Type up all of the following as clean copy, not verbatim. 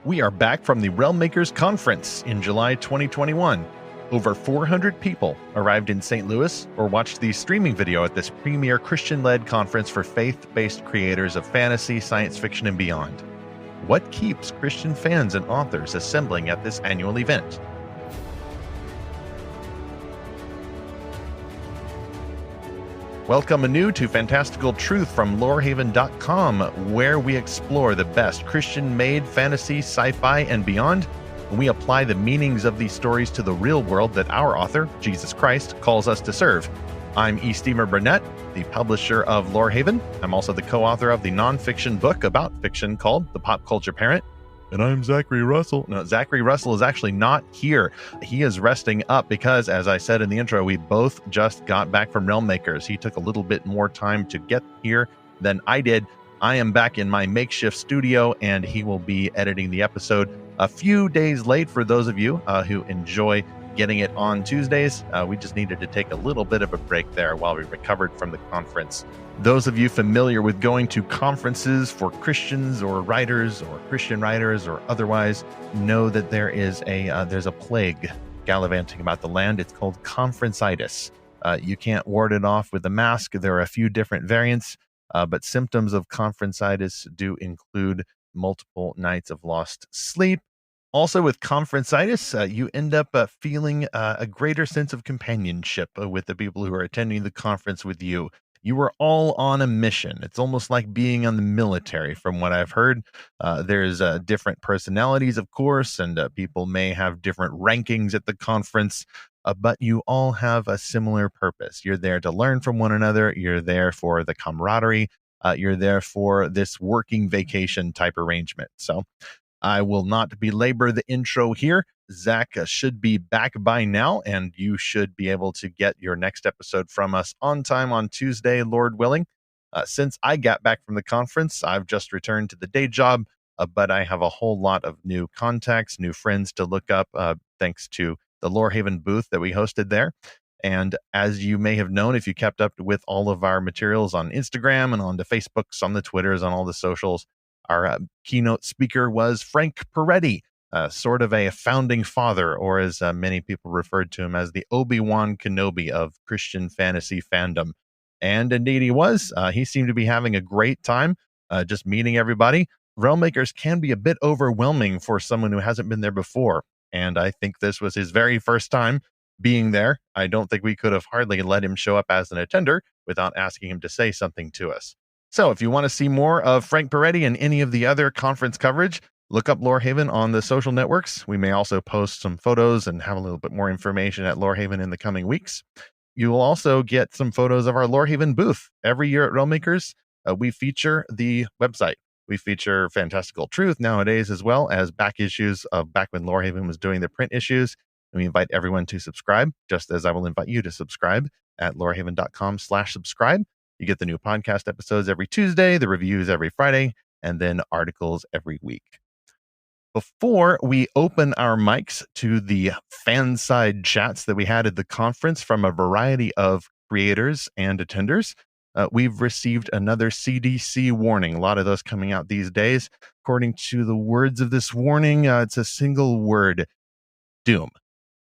We are back from the Realm Makers Conference in July 2021. Over 400 people arrived in St. Louis or watched the streaming video at this premier Christian-led conference for faith-based creators of fantasy, science fiction, and beyond. What keeps Christian fans and authors assembling at this annual event? Welcome anew to Fantastical Truth from Lorehaven.com, where we explore the best Christian-made fantasy, sci-fi, and beyond. We apply the meanings of these stories to the real world that our author, Jesus Christ, calls us to serve. I'm E. Steamer Burnett, the publisher of Lorehaven. I'm also the co-author of the nonfiction book about fiction called The Pop Culture Parent. And I'm Zackary Russell. No, Zackary Russell is actually not here. He is resting up because, as I said in the intro, we both just got back from Realm Makers. He took a little bit more time to get here than I did. I am back in my makeshift studio, and he will be editing the episode a few days late for those of you who enjoy getting it on Tuesdays. We just needed to take a little bit of a break there while we recovered from the conference. Those of you familiar with going to conferences for Christians or writers or Christian writers or otherwise know that there's a plague gallivanting about the land. It's called conferencitis. You can't ward it off with a mask. There are a few different variants, but symptoms of conferencitis do include multiple nights of lost sleep. Also, with conferencitis, you end up feeling a greater sense of companionship with the people who are attending the conference with you. You are all on a mission. It's almost like being on the military, from what I've heard. There's different personalities, of course, and people may have different rankings at the conference, but you all have a similar purpose. You're there to learn from one another. You're there for the camaraderie. You're there for this working vacation type arrangement. So I will not belabor the intro here. Zach should be back by now, and you should be able to get your next episode from us on time on Tuesday, Lord willing. Since I got back from the conference, I've just returned to the day job, but I have a whole lot of new contacts, new friends to look up, thanks to the Lorehaven booth that we hosted there. And as you may have known, if you kept up with all of our materials on Instagram and on the Facebooks, on the Twitters, on all the socials, our keynote speaker was Frank Peretti, sort of a founding father, or as many people referred to him as the Obi-Wan Kenobi of Christian fantasy fandom. And indeed he was. He seemed to be having a great time just meeting everybody. Realm Makers can be a bit overwhelming for someone who hasn't been there before. And I think this was his very first time being there. I don't think we could have hardly let him show up as an attender without asking him to say something to us. So if you want to see more of Frank Peretti and any of the other conference coverage, look up Lorehaven on the social networks. We may also post some photos and have a little bit more information at Lorehaven in the coming weeks. You will also get some photos of our Lorehaven booth. Every year at Realm Makers, we feature the website. We feature Fantastical Truth nowadays, as well as back issues of back when Lorehaven was doing the print issues. And we invite everyone to subscribe, just as I will invite you to subscribe at lorehaven.com/subscribe. You get the new podcast episodes every Tuesday, the reviews every Friday, and then articles every week. Before we open our mics to the fan side chats that we had at the conference from a variety of creators and attenders, we've received another CDC warning. A lot of those coming out these days. According to the words of this warning, it's a single word: doom.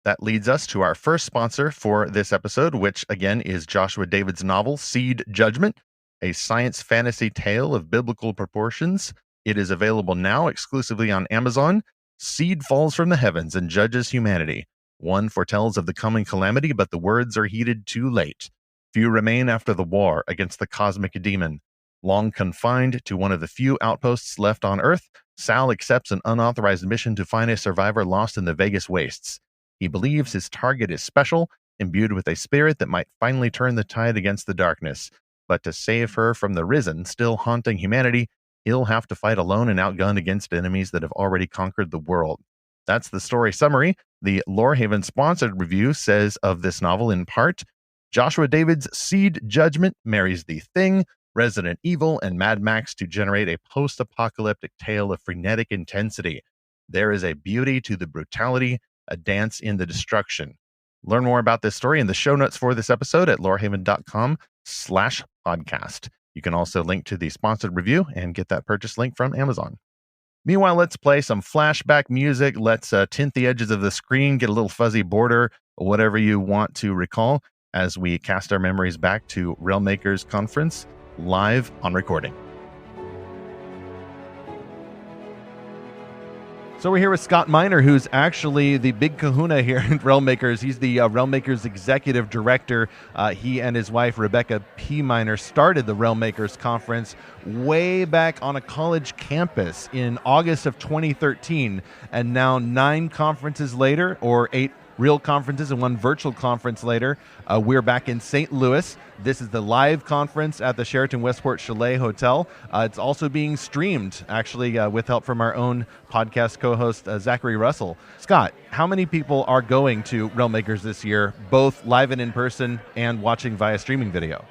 That leads us to our first sponsor for this episode, which again is Joshua David's novel, Seed Judgment, a science fantasy tale of biblical proportions. It is available now exclusively on Amazon. Seed falls from the heavens and judges humanity. One foretells of the coming calamity, but the words are heeded too late. Few remain after the war against the cosmic demon. Long confined to one of the few outposts left on Earth, Sal accepts an unauthorized mission to find a survivor lost in the Vegas wastes. He believes his target is special, imbued with a spirit that might finally turn the tide against the darkness. But to save her from the risen, still haunting humanity, he'll have to fight alone and outgunned against enemies that have already conquered the world. That's the story summary. The Lorehaven sponsored review says of this novel in part, Joshua David's Seed Judgment marries The Thing, Resident Evil, and Mad Max to generate a post-apocalyptic tale of frenetic intensity. There is a beauty to the brutality, a dance in the destruction. Learn more about this story in the show notes for this episode at lorehaven.com/podcast. You can also link to the sponsored review and get that purchase link from Amazon. Meanwhile, let's play some flashback music. Let's tint the edges of the screen, get a little fuzzy border, whatever you want to recall, as we cast our memories back to Realmakers Conference live on recording. So we're here with Scott Miner, who's actually the big kahuna here at Realmakers. He's the Realmakers Executive Director. He and his wife, Rebecca P. Miner, started the Realmakers Conference way back on a college campus in August of 2013. And now 9 conferences later, or 8 real conferences and 1 virtual conference later, we're back in St. Louis. This is the live conference at the Sheraton Westport Chalet Hotel. It's also being streamed, actually, with help from our own podcast co-host, Zackary Russell. Scott, how many people are going to Realmakers this year, both live and in person and watching via streaming video?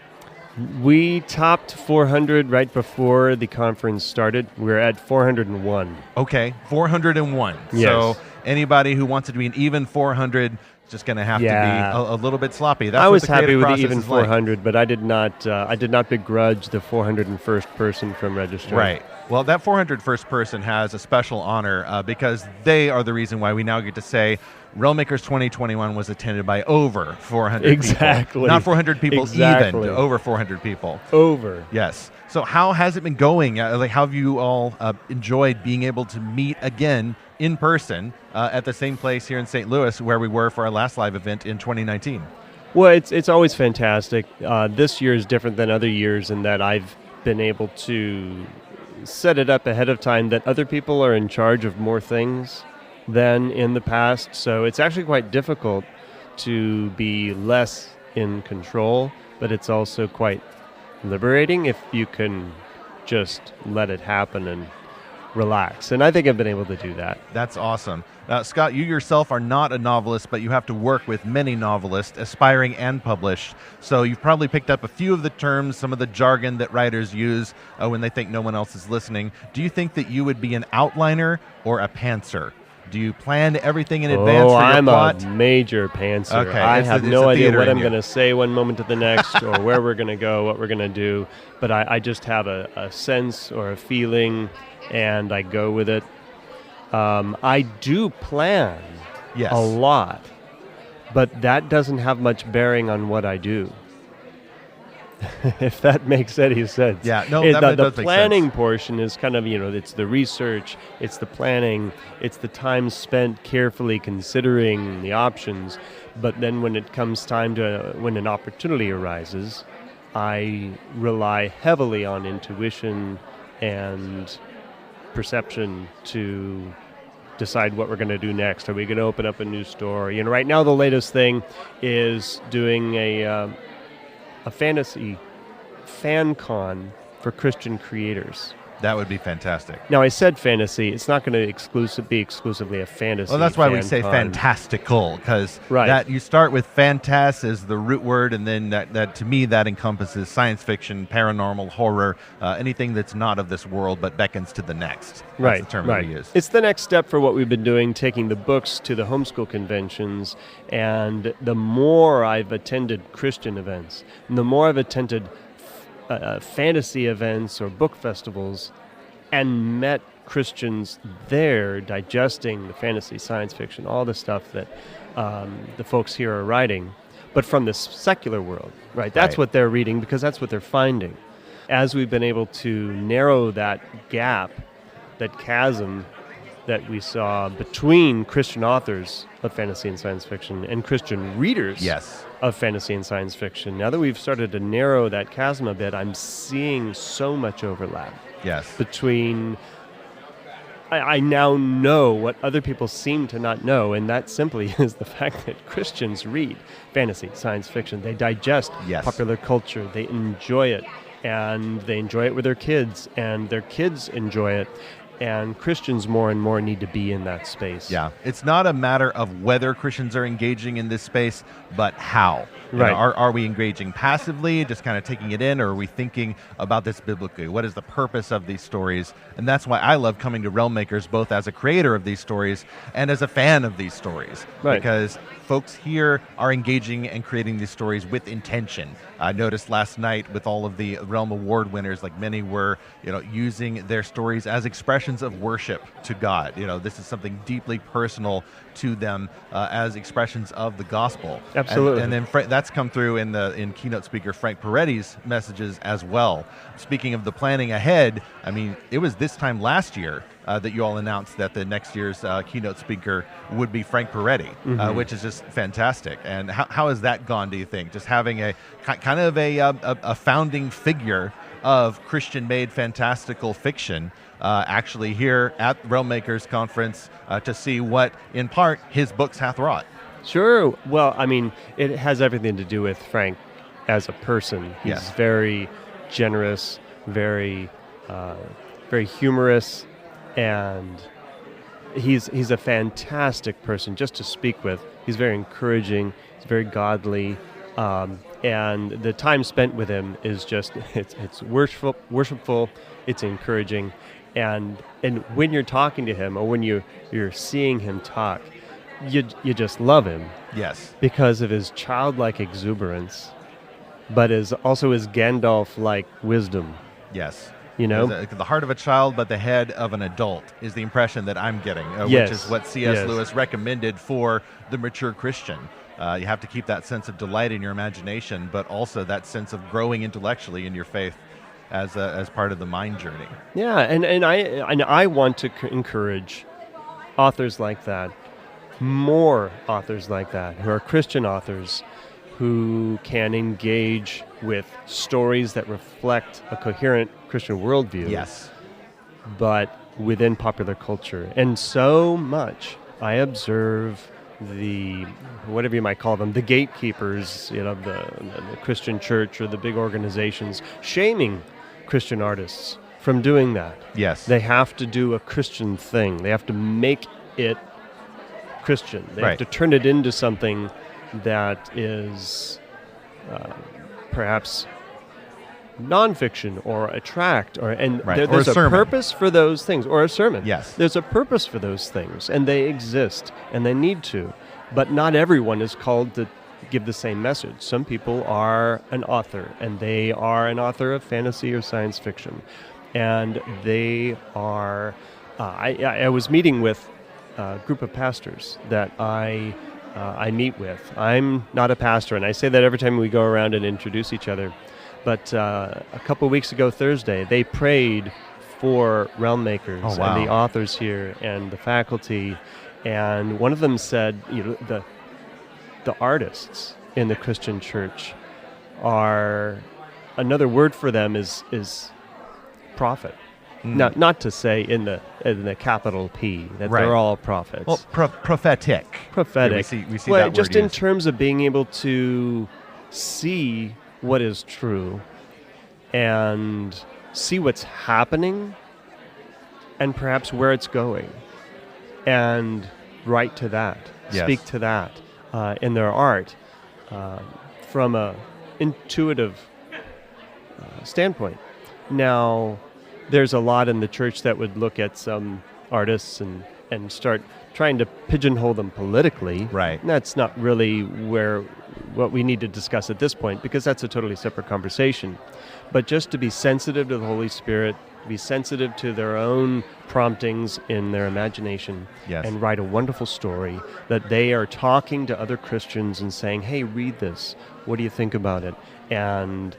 We topped 400 right before the conference started. We're at 401. Okay, 401. Yes. So anybody who wants it to be an even 400 is just going to have to be a little bit sloppy. That's I was what the happy with the process even is like. 400, but I did not begrudge the 401st person from registering. Right. Well, that 401st person has a special honor because they are the reason why we now get to say Realmakers 2021 was attended by over 400 people. Not 400 people even, over 400 people. Over. Yes. So how has it been going? How have you all enjoyed being able to meet again in person at the same place here in St. Louis where we were for our last live event in 2019? Well, it's always fantastic. This year is different than other years in that I've been able to set it up ahead of time that other people are in charge of more things than in the past. So it's actually quite difficult to be less in control, but it's also quite liberating if you can just let it happen and relax. And I think I've been able to do that. That's awesome. Scott, you yourself are not a novelist, but you have to work with many novelists, aspiring and published. So you've probably picked up a few of the terms, some of the jargon that writers use when they think no one else is listening. Do you think that you would be an outliner or a pantser? Do you plan everything in advance for your plot? I'm a major pantser. Okay, I have no idea what I'm going to to say one moment to the next or where we're going to go, what we're going to do. But I just have a sense or a feeling, and I go with it. I do plan a lot, but that doesn't have much bearing on what I do. If that makes any sense. Yeah, no, the planning portion is kind of, it's the research, it's the planning, it's the time spent carefully considering the options. But then when it comes time when an opportunity arises, I rely heavily on intuition and perception to decide what we're going to do next. Are we going to open up a new store? Right now the latest thing is doing a fantasy fan con for Christian creators. That would be fantastic. Now, I said fantasy. It's not going to be exclusively a fantasy. Well, that's why we say fantastical, because that you start with fantas as the root word, and then that to me that encompasses science fiction, paranormal, horror, anything that's not of this world but beckons to the next. That's the term we use. It's the next step for what we've been doing, taking the books to the homeschool conventions, and the more I've attended Christian events, and the more I've attended fantasy events or book festivals and met Christians there digesting the fantasy, science fiction, all the stuff that the folks here are writing, but from the secular world, right? That's what they're reading because that's what they're finding. As we've been able to narrow that gap, that chasm that we saw between Christian authors of fantasy and science fiction and Christian readers of fantasy and science fiction. Now that we've started to narrow that chasm a bit, I'm seeing so much overlap between... I now know what other people seem to not know, and that simply is the fact that Christians read fantasy, science fiction. They digest popular culture. They enjoy it, and they enjoy it with their kids, and their kids enjoy it. And Christians more and more need to be in that space. Yeah, it's not a matter of whether Christians are engaging in this space, but how. Are we engaging passively, just kind of taking it in, or are we thinking about this biblically? What is the purpose of these stories? And that's why I love coming to Realmakers, both as a creator of these stories and as a fan of these stories. Because folks here are engaging and creating these stories with intention. I noticed last night with all of the Realm Award winners, like many were, using their stories as expression expressions of worship to God. This is something deeply personal to them as expressions of the gospel. Absolutely. And then that's come through in keynote speaker Frank Peretti's messages as well. Speaking of the planning ahead, I mean, it was this time last year that you all announced that the next year's keynote speaker would be Frank Peretti, which is just fantastic. And how has that gone, do you think? Just having a kind of a founding figure of Christian-made fantastical fiction actually here at Realmmakers Conference to see what, in part, his books hath wrought. Sure. Well, I mean, it has everything to do with Frank as a person. He's very generous, very humorous, and he's a fantastic person just to speak with. He's very encouraging. He's very godly. And the time spent with him is just, it's worshipful, it's encouraging. And when you're talking to him, or when you're seeing him talk, you just love him. Yes. Because of his childlike exuberance, but also his Gandalf-like wisdom. Yes. The heart of a child, but the head of an adult is the impression that I'm getting, yes. which is what C.S. Lewis recommended for the mature Christian. You have to keep that sense of delight in your imagination, but also that sense of growing intellectually in your faith as part of the mind journey. Yeah, and I want to encourage authors like that, more authors like that, who are Christian authors, who can engage with stories that reflect a coherent Christian worldview. Yes. But within popular culture. And so much I observe the, whatever you might call them, the gatekeepers, the Christian church or the big organizations, shaming Christian artists from doing that. Yes. They have to do a Christian thing. They have to make it Christian. They have to turn it into something that is perhaps nonfiction or a tract, there's a purpose for those things, or a sermon. Yes. There's a purpose for those things, and they exist, and they need to. But not everyone is called to give the same message. Some people are an author, and they are an author of fantasy or science fiction. And they are... I was meeting with a group of pastors that I meet with. I'm not a pastor, and I say that every time we go around and introduce each other. But a couple of weeks ago, Thursday, they prayed for Realmmakers and the authors here and the faculty. And one of them said, the artists in the Christian church are, another word for them is prophet. Not to say in the capital P that they're all prophets. Well, prophetic. Prophetic. Yeah, we see that word just in used. terms of being able to see what is true and see what's happening and perhaps where it's going, and write to that, speak to that in their art from a intuitive standpoint. Now, there's a lot in the church that would look at some artists and start trying to pigeonhole them politically. Right. And that's not really what we need to discuss at this point, because that's a totally separate conversation. But just to be sensitive to the Holy Spirit, be sensitive to their own promptings in their imagination, and write a wonderful story that they are talking to other Christians and saying, hey, read this. What do you think about it? And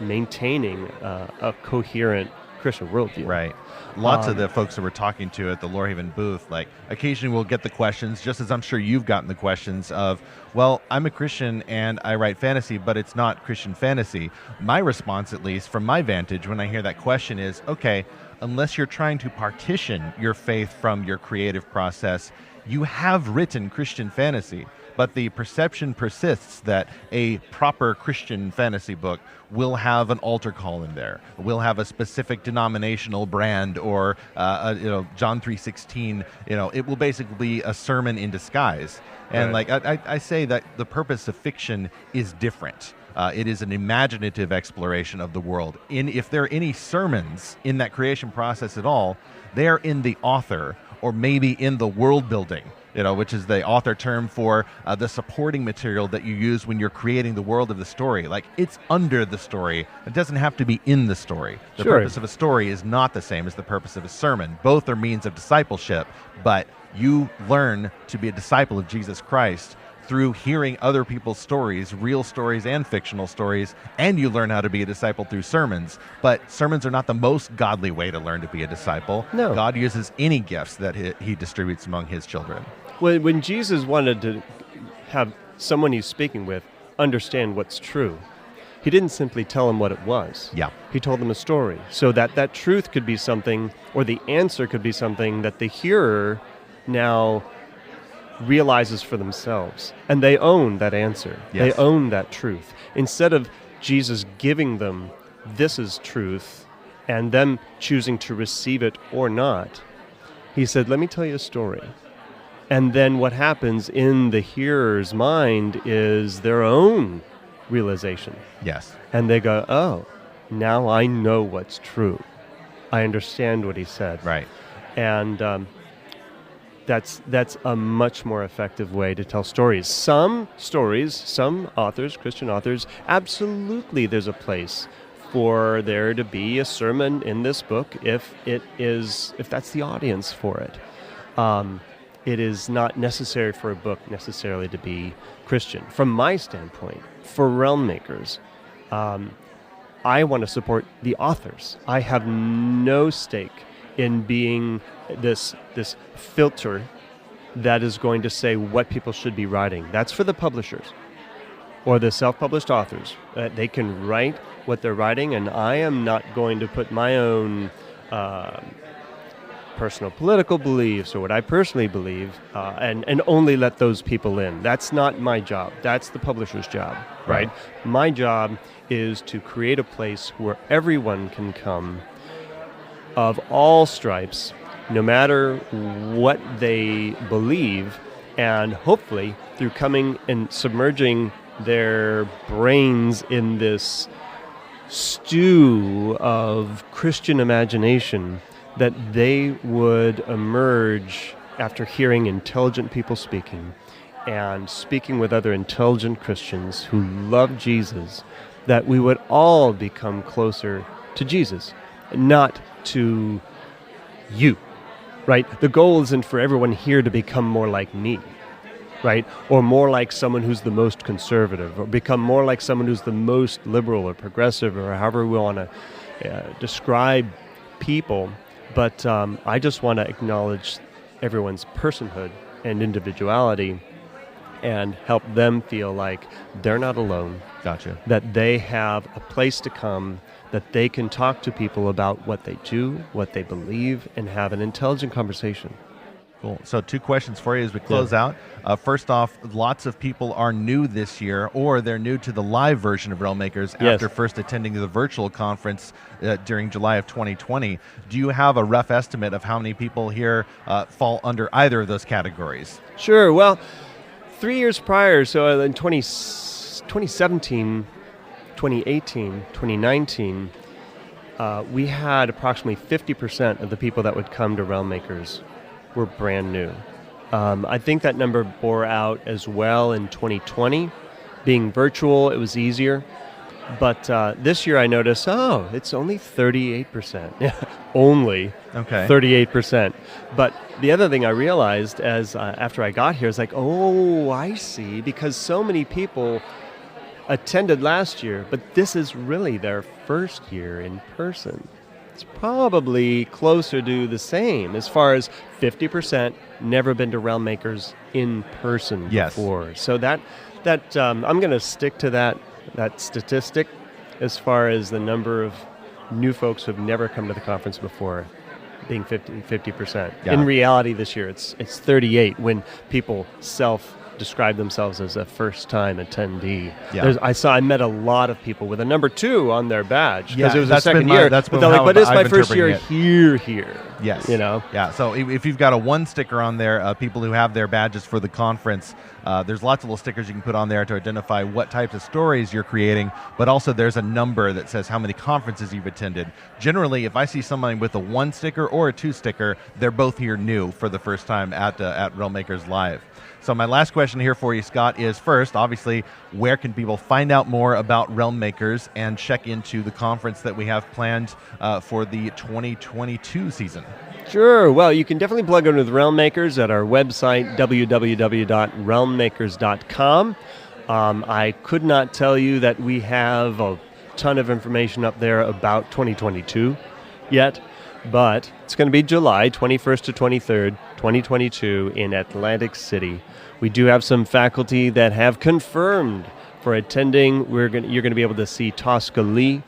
maintaining a coherent Christian worldview. Right. Lots of the folks that we're talking to at the Lorehaven booth, like, occasionally we'll get the questions, just as I'm sure you've gotten the questions of, well, I'm a Christian and I write fantasy, but it's not Christian fantasy. My response, at least from my vantage, when I hear that question is, okay, unless you're trying to partition your faith from your creative process, you have written Christian fantasy. But the perception persists that a proper Christian fantasy book will have an altar call in there, will have a specific denominational brand, or John 3:16. It will basically be a sermon in disguise. And I say that the purpose of fiction is different. It is an imaginative exploration of the world. If there are any sermons in that creation process at all, they are in the author, or maybe in the world building which is the author term for the supporting material that you use when you're creating the world of the story. Like, it's under the story. It doesn't have to be in the story. The purpose of a story is not the same as the purpose of a sermon. Both are means of discipleship, but you learn to be a disciple of Jesus Christ through hearing other people's stories, real stories and fictional stories, and you learn how to be a disciple through sermons. But sermons are not the most godly way to learn to be a disciple. No. God uses any gifts that he distributes among his children. When Jesus wanted to have someone he's speaking with understand what's true, he didn't simply tell them what it was. Yeah. He told them a story so that truth could be something, or the answer could be something that the hearer now realizes for themselves, and they own that answer. Yes. They own that truth. Instead of Jesus giving them, this is truth, and them choosing to receive it or not, he said, let me tell you a story. And then what happens in the hearer's mind is their own realization. Yes. And they go, oh, now I know what's true. I understand what he said. Right. And that's a much more effective way to tell stories. Some stories, some authors, Christian authors, absolutely there's a place for there to be a sermon in this book if that's the audience for it. It is not necessary for a book necessarily to be Christian. From my standpoint, for Realm Makers, I want to support the authors. I have no stake in being this filter that is going to say what people should be writing. That's for the publishers or the self-published authors. They can write what they're writing, and I am not going to put my own personal political beliefs or what I personally believe and only let those people in. That's not my job. That's the publisher's job, right? My job is to create a place where everyone can come of all stripes, no matter what they believe, and hopefully through coming and submerging their brains in this stew of Christian imagination, that they would emerge after hearing intelligent people speaking and speaking with other intelligent Christians who love Jesus, that we would all become closer to Jesus, not to you, right? The goal isn't for everyone here to become more like me, right? Or more like someone who's the most conservative, or become more like someone who's the most liberal or progressive, or however we want to describe people. But I just want to acknowledge everyone's personhood and individuality and help them feel like they're not alone. Gotcha. That they have a place to come, that they can talk to people about what they do, what they believe, and have an intelligent conversation. Cool. So 2 questions for you as we close out. First off, lots of people are new this year, or they're new to the live version of Realm Makers after first attending the virtual conference during July of 2020. Do you have a rough estimate of how many people here fall under either of those categories? Sure. Well, 3 years prior, so in 2017, 2018, 2019, we had approximately 50% of the people that would come to Realm Makers were brand new. I think that number bore out as well in 2020. Being virtual, it was easier. But this year I noticed, it's only 38%. Only 38%. But the other thing I realized after I got here is like, I see, because so many people attended last year, but this is really their first year in person. It's probably closer to the same as far as 50% never been to Realm Makers in person before. So that I'm going to stick to that statistic as far as the number of new folks who have never come to the conference before being 50%. Yeah. In reality this year it's 38 when people describe themselves as a first-time attendee. Yeah. I met a lot of people with a number 2 on their badge because it was their second year. But they're like, but it's my first year here. Yes. Yeah. So if you've got a 1 sticker on there, people who have their badges for the conference, there's lots of little stickers you can put on there to identify what types of stories you're creating, but also there's a number that says how many conferences you've attended. Generally, if I see somebody with a 1 sticker or a 2 sticker, they're both here new for the first time at Realm Makers Live. So my last question here for you, Scott, is first, obviously, where can people find out more about Realm Makers and check into the conference that we have planned for the 2022 season? Sure. Well, you can definitely plug in with Realm Makers at our website, www.realmmakers.com. I could not tell you that we have a ton of information up there about 2022 yet, but it's going to be July 21st to 23rd, 2022 in Atlantic City. We do have some faculty that have confirmed for attending. You're going to be able to see Tosca Lee,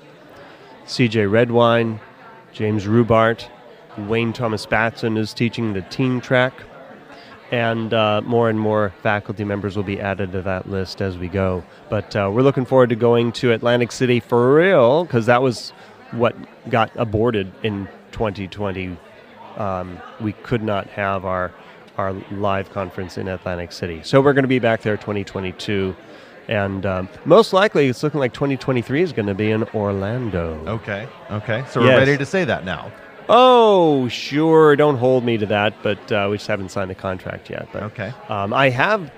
CJ Redwine, James Rubart, Wayne Thomas Batson is teaching the teen track, and more and more faculty members will be added to that list as we go. But we're looking forward to going to Atlantic City for real, because that was what got aborted in 2020. We could not have our live conference in Atlantic City. So we're going to be back there 2022. And most likely it's looking like 2023 is going to be in Orlando. Okay. So we're ready to say that now. Oh, sure. Don't hold me to that, but we just haven't signed the contract yet. But, okay. I have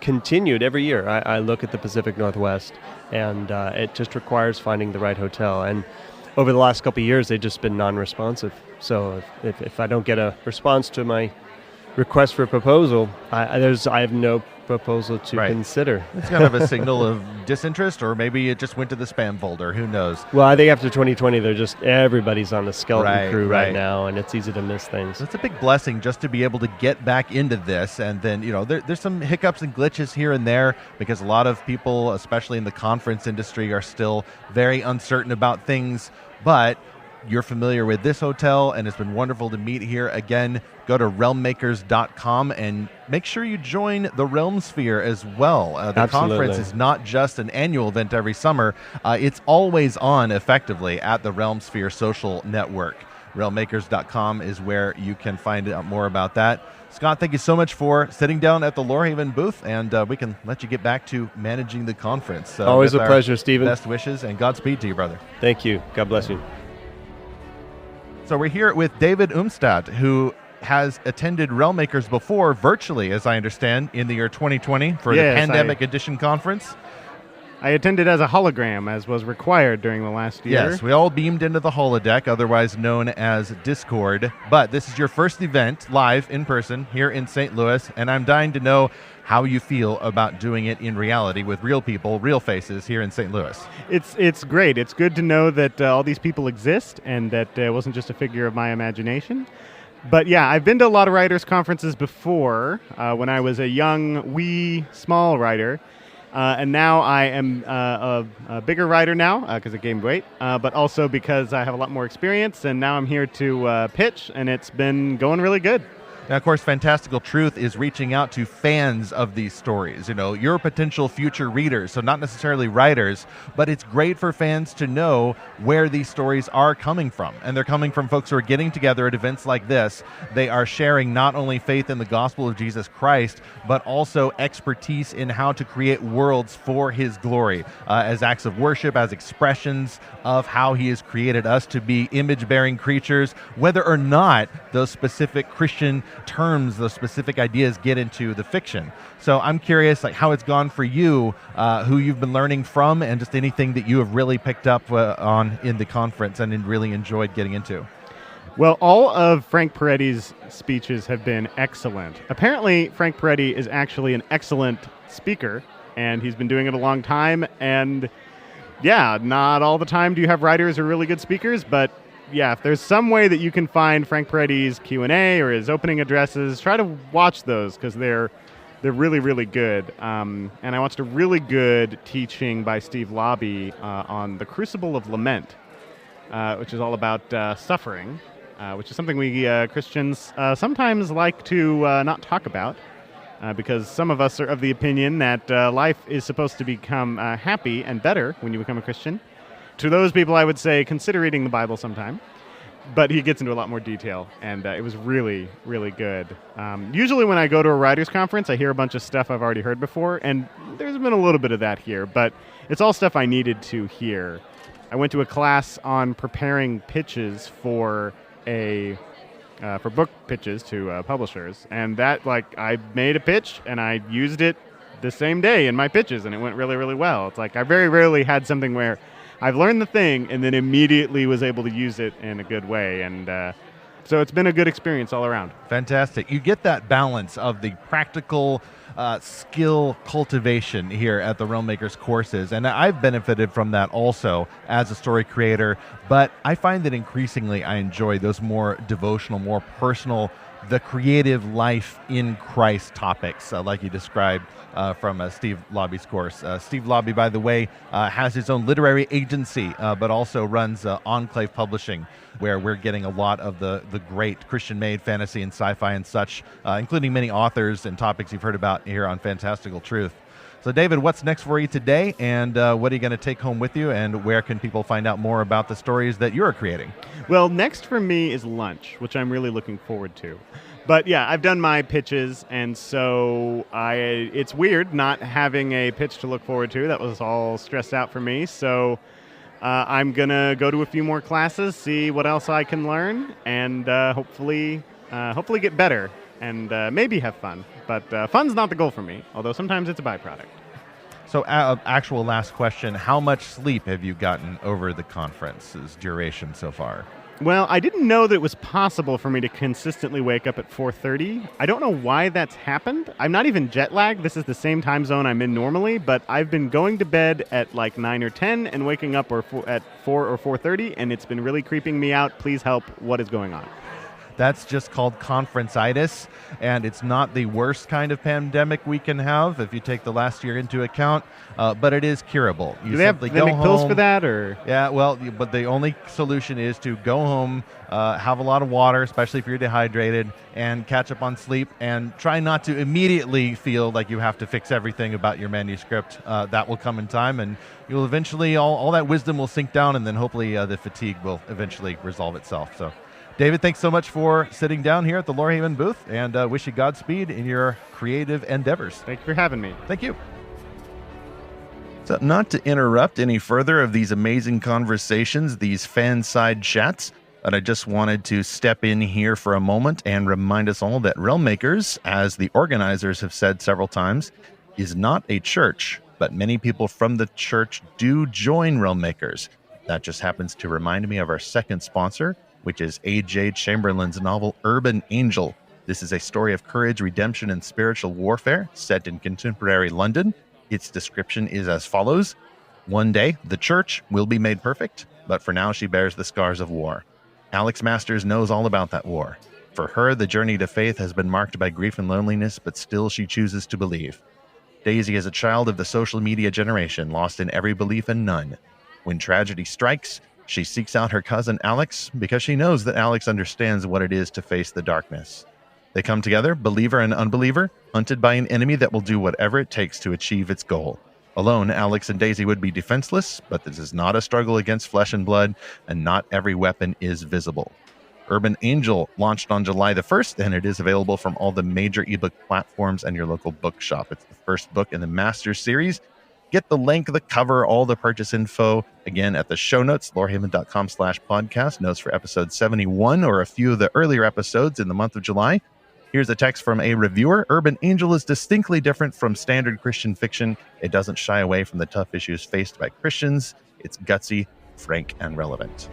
continued every year. I look at the Pacific Northwest, and it just requires finding the right hotel. And over the last couple of years, they've just been non-responsive. So if I don't get a response to my request for a proposal, I have no proposal to consider. It's kind of a signal of disinterest, or maybe it just went to the spam folder. Who knows? Well, I think after 2020, everybody's on the skeleton crew right now, and it's easy to miss things. It's a big blessing just to be able to get back into this, and then there's some hiccups and glitches here and there because a lot of people, especially in the conference industry, are still very uncertain about things, but you're familiar with this hotel, and it's been wonderful to meet here. Again, go to realmmakers.com and make sure you join the Realm Sphere as well. The conference is not just an annual event every summer. It's always on, effectively, at the Realm Sphere social network. Realmmakers.com is where you can find out more about that. Scott, thank you so much for sitting down at the Lorehaven booth, and we can let you get back to managing the conference. Always a pleasure, Stephen. Best wishes, and Godspeed to you, brother. Thank you. God bless you. So we're here with David Umstadt, who has attended Realm Makers before virtually, as I understand, in the year 2020 for the Pandemic Edition conference. I attended as a hologram, as was required during the last year. Yes, we all beamed into the holodeck, otherwise known as Discord. But this is your first event live in person here in St. Louis, and I'm dying to know how you feel about doing it in reality with real people, real faces here in St. Louis. It's great. It's good to know that all these people exist and that it wasn't just a figure of my imagination. But yeah, I've been to a lot of writers' conferences before when I was a young, small writer. And now I am a bigger writer now because I gained weight, but also because I have a lot more experience. And now I'm here to pitch, and it's been going really good. Now, of course, Fantastical Truth is reaching out to fans of these stories, your potential future readers, so not necessarily writers, but it's great for fans to know where these stories are coming from. And they're coming from folks who are getting together at events like this. They are sharing not only faith in the gospel of Jesus Christ, but also expertise in how to create worlds for his glory, as acts of worship, as expressions of how he has created us to be image-bearing creatures, whether or not those specific Christian terms, those specific ideas get into the fiction. So I'm curious, how it's gone for you, who you've been learning from, and just anything that you have really picked up on in the conference and really enjoyed getting into. Well, all of Frank Peretti's speeches have been excellent. Apparently, Frank Peretti is actually an excellent speaker, and he's been doing it a long time. And yeah, not all the time do you have writers who are really good speakers, but yeah, if there's some way that you can find Frank Peretti's Q&A or his opening addresses, try to watch those because they're really, really good. And I watched a really good teaching by Steve Lobby on the Crucible of Lament, which is all about suffering, which is something we Christians sometimes like to not talk about because some of us are of the opinion that life is supposed to become happy and better when you become a Christian. To those people, I would say consider reading the Bible sometime. but he gets into a lot more detail, and it was really, really good. Usually when I go to a writers' conference, I hear a bunch of stuff I've already heard before, and there's been a little bit of that here, but it's all stuff I needed to hear. I went to a class on preparing pitches for book pitches to publishers, and I made a pitch, and I used it the same day in my pitches, and it went really, really well. It's like I very rarely had something where I've learned the thing and then immediately was able to use it in a good way. And so it's been a good experience all around. Fantastic. You get that balance of the practical skill cultivation here at the Realm Makers courses. And I've benefited from that also as a story creator. But I find that increasingly I enjoy those more devotional, more personal, the creative life in Christ topics, like you described from Steve Lobby's course. Steve Lobby, by the way, has his own literary agency, but also runs Enclave Publishing, where we're getting a lot of the great Christian-made fantasy and sci-fi and such, including many authors and topics you've heard about here on Fantastical Truth. So, David, what's next for you today, and what are you going to take home with you, and where can people find out more about the stories that you're creating? Well, next for me is lunch, which I'm really looking forward to. But yeah, I've done my pitches, and so it's weird not having a pitch to look forward to. That was all stressed out for me. So I'm going to go to a few more classes, see what else I can learn, and hopefully get better and maybe have fun. But fun's not the goal for me, although sometimes it's a byproduct. So, actual last question, how much sleep have you gotten over the conference's duration so far? Well, I didn't know that it was possible for me to consistently wake up at 4:30. I don't know why that's happened. I'm not even jet lagged. This is the same time zone I'm in normally, but I've been going to bed at like 9 or 10 and waking up at 4 or 4:30, and it's been really creeping me out. Please help. What is going on? That's just called conference-itis, and it's not the worst kind of pandemic we can have if you take the last year into account, but it is curable. Do they make pills for that? Or? Yeah, well, but the only solution is to go home, have a lot of water, especially if you're dehydrated, and catch up on sleep, and try not to immediately feel like you have to fix everything about your manuscript. That will come in time, and you'll eventually, all that wisdom will sink down, and then hopefully the fatigue will eventually resolve itself. So, David, thanks so much for sitting down here at the Lorehaven booth, and wish you Godspeed in your creative endeavors. Thank you for having me. Thank you. So, not to interrupt any further of these amazing conversations, these fan-side chats, but I just wanted to step in here for a moment and remind us all that Realm Makers, as the organizers have said several times, is not a church, but many people from the church do join Realm Makers. That just happens to remind me of our second sponsor, which is A.J. Chamberlain's novel Urban Angel. This is a story of courage, redemption, and spiritual warfare set in contemporary London. Its description is as follows. One day, the church will be made perfect, but for now she bears the scars of war. Alex Masters knows all about that war. For her, the journey to faith has been marked by grief and loneliness, but still she chooses to believe. Daisy is a child of the social media generation, lost in every belief and none. When tragedy strikes, she seeks out her cousin Alex because she knows that Alex understands what it is to face the darkness. They come together, believer and unbeliever, hunted by an enemy that will do whatever it takes to achieve its goal. Alone, Alex and Daisy would be defenseless, but this is not a struggle against flesh and blood, and not every weapon is visible. Urban Angel launched on July the 1st, and it is available from all the major ebook platforms and your local bookshop. It's the first book in the Masters series. Get the link, the cover, all the purchase info, again, at the show notes, lorehaven.com/podcast, notes for episode 71 or a few of the earlier episodes in the month of July. Here's a text from a reviewer. Urban Angel is distinctly different from standard Christian fiction. It doesn't shy away from the tough issues faced by Christians. It's gutsy, frank, and relevant.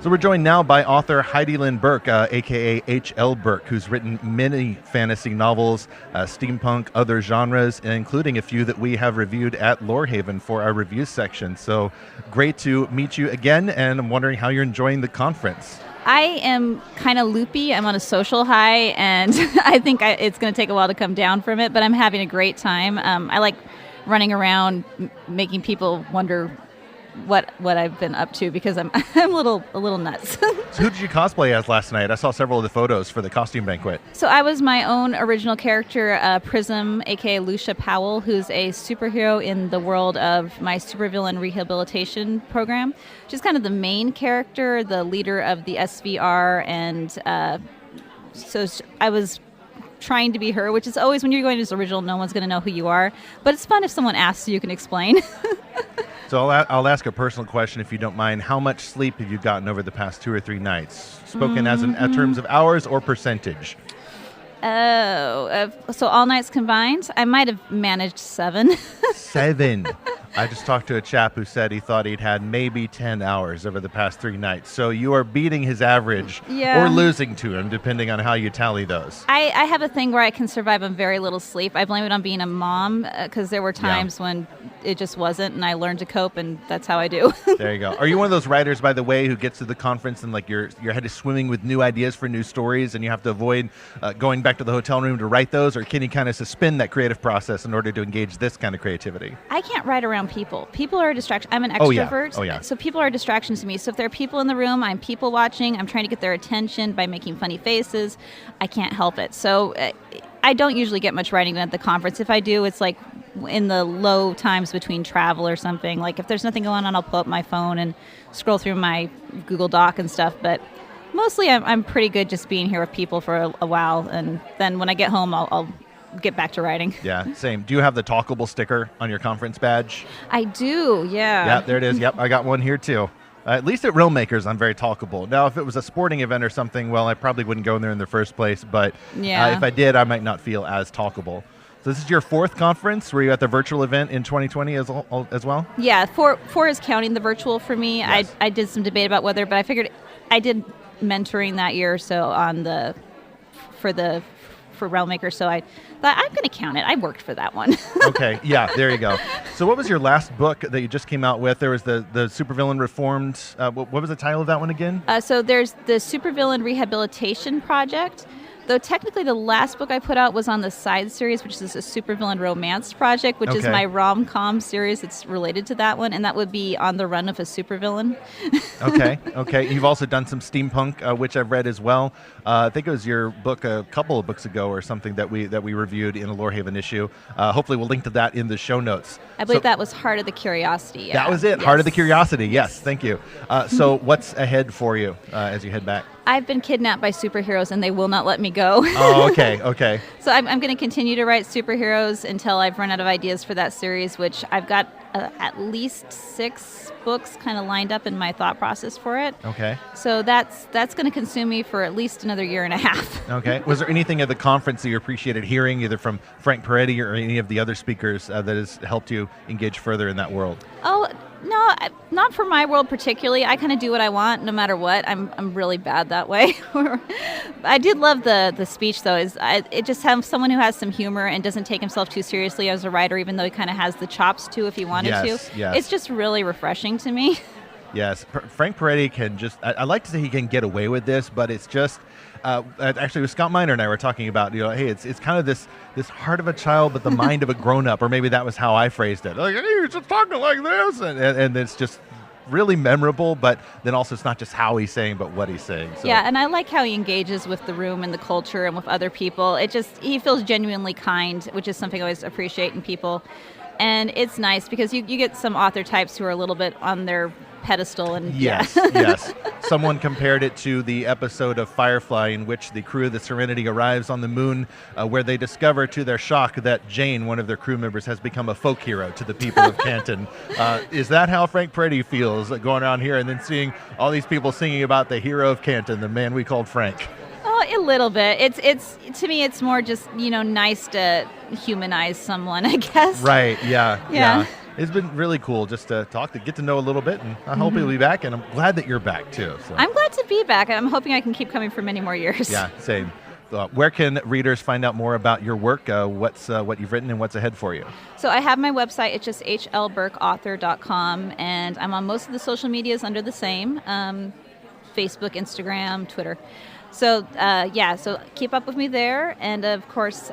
So we're joined now by author Heidi Lynn Burke, a.k.a. H.L. Burke, who's written many fantasy novels, steampunk, other genres, including a few that we have reviewed at Lorehaven for our review section. So great to meet you again, and I'm wondering how you're enjoying the conference. I am kind of loopy. I'm on a social high, and I think it's going to take a while to come down from it, but I'm having a great time. I like running around, making people wonder what I've been up to because I'm I'm a little nuts. So who did you cosplay as last night? I saw several of the photos for the costume banquet. So I was my own original character, Prism, aka Lucia Powell, who's a superhero in the world of my supervillain rehabilitation program. She's kind of the main character, the leader of the SVR, and I was trying to be her, which is always when you're going as original, no one's going to know who you are. But it's fun if someone asks so you can explain. So I'll ask a personal question if you don't mind. How much sleep have you gotten over the past 2 or 3 nights? Spoken as in terms of hours or percentage? So all nights combined, I might have managed 7. 7. I just talked to a chap who said he thought he'd had maybe 10 hours over the past 3 nights. So you are beating his average or losing to him, depending on how you tally those. I have a thing where I can survive on very little sleep. I blame it on being a mom because there were times when it just wasn't, and I learned to cope, and that's how I do. There you go. Are you one of those writers, by the way, who gets to the conference and like your head is swimming with new ideas for new stories, and you have to avoid going back to the hotel room to write those, or can you kind of suspend that creative process in order to engage this kind of creativity? I can't write around people. People are a distraction. I'm an extrovert. Oh, yeah. So people are a distraction to me. So if there are people in the room, I'm people watching. I'm trying to get their attention by making funny faces. I can't help it. So I don't usually get much writing done at the conference. If I do, it's like in the low times between travel or something. Like if there's nothing going on, I'll pull up my phone and scroll through my Google Doc and stuff. But mostly I'm pretty good just being here with people for a while. And then when I get home, I'll get back to writing. Yeah, same. Do you have the talkable sticker on your conference badge? I do, yeah. Yeah, there it is. Yep, I got one here too. At least at Realm Makers, I'm very talkable. Now, if it was a sporting event or something, well, I probably wouldn't go in there in the first place. But if I did, I might not feel as talkable. So this is your 4th conference. Were you at the virtual event in 2020 as well? Yeah, 4 is counting the virtual for me. Yes. I did some debate about whether, but I figured I did mentoring that year, so for Realm Maker, so I thought I'm going to count it. I worked for that one. Okay, yeah, there you go. So what was your last book that you just came out with? There was the Supervillain Reformed. What was the title of that one again? So there's the Supervillain Rehabilitation Project. Though technically the last book I put out was on the side series, which is a supervillain romance project, which is my rom-com series. It's related to that one, and that would be On the Run of a Supervillain. Okay. You've also done some steampunk, which I've read as well. I think it was your book a couple of books ago or something that we reviewed in a Lorehaven issue. Hopefully we'll link to that in the show notes. I believe that was Heart of the Curiosity. Yeah. That was it, yes. Heart of the Curiosity. Yes, thank you. So what's ahead for you as you head back? I've been kidnapped by superheroes, and they will not let me go. Oh, okay. So I'm going to continue to write superheroes until I've run out of ideas for that series, which I've got at least 6 books kind of lined up in my thought process for it. Okay. So that's going to consume me for at least another year and a half. Okay. Was there anything at the conference that you appreciated hearing, either from Frank Peretti or any of the other speakers that has helped you engage further in that world? Oh, no, not for my world particularly. I kind of do what I want no matter what. I'm really bad that way. I did love the speech, though. It just has someone who has some humor and doesn't take himself too seriously as a writer, even though he kind of has the chops, too, if he wanted to. Yes. It's just really refreshing to me. Yes. Frank Peretti can just, I like to say he can get away with this, but it's just, actually with Scott Miner and I were talking about, hey, it's kind of this heart of a child, but the mind of a grown-up, or maybe that was how I phrased it. Like, hey, you're just talking like this, and it's just really memorable, but then also it's not just how he's saying, but what he's saying. So. Yeah, and I like how he engages with the room and the culture and with other people. He feels genuinely kind, which is something I always appreciate in people. And it's nice because you get some author types who are a little bit on their pedestal. And yes. Someone compared it to the episode of Firefly in which the crew of the Serenity arrives on the moon, where they discover to their shock that Jane, one of their crew members, has become a folk hero to the people of Canton. Is that how Frank Peretti feels going around here and then seeing all these people singing about the hero of Canton, the man we called Frank? Oh, a little bit. It's to me, it's more just, nice to humanize someone, I guess. Right, yeah. It's been really cool just to get to know a little bit, and I hope you'll be back, and I'm glad that you're back, too. So. I'm glad to be back, and I'm hoping I can keep coming for many more years. Yeah, same. Where can readers find out more about your work, what you've written, and what's ahead for you? So I have my website. It's just hlburkeauthor.com, and I'm on most of the social medias under the same, Facebook, Instagram, Twitter. So, so keep up with me there. And, of course,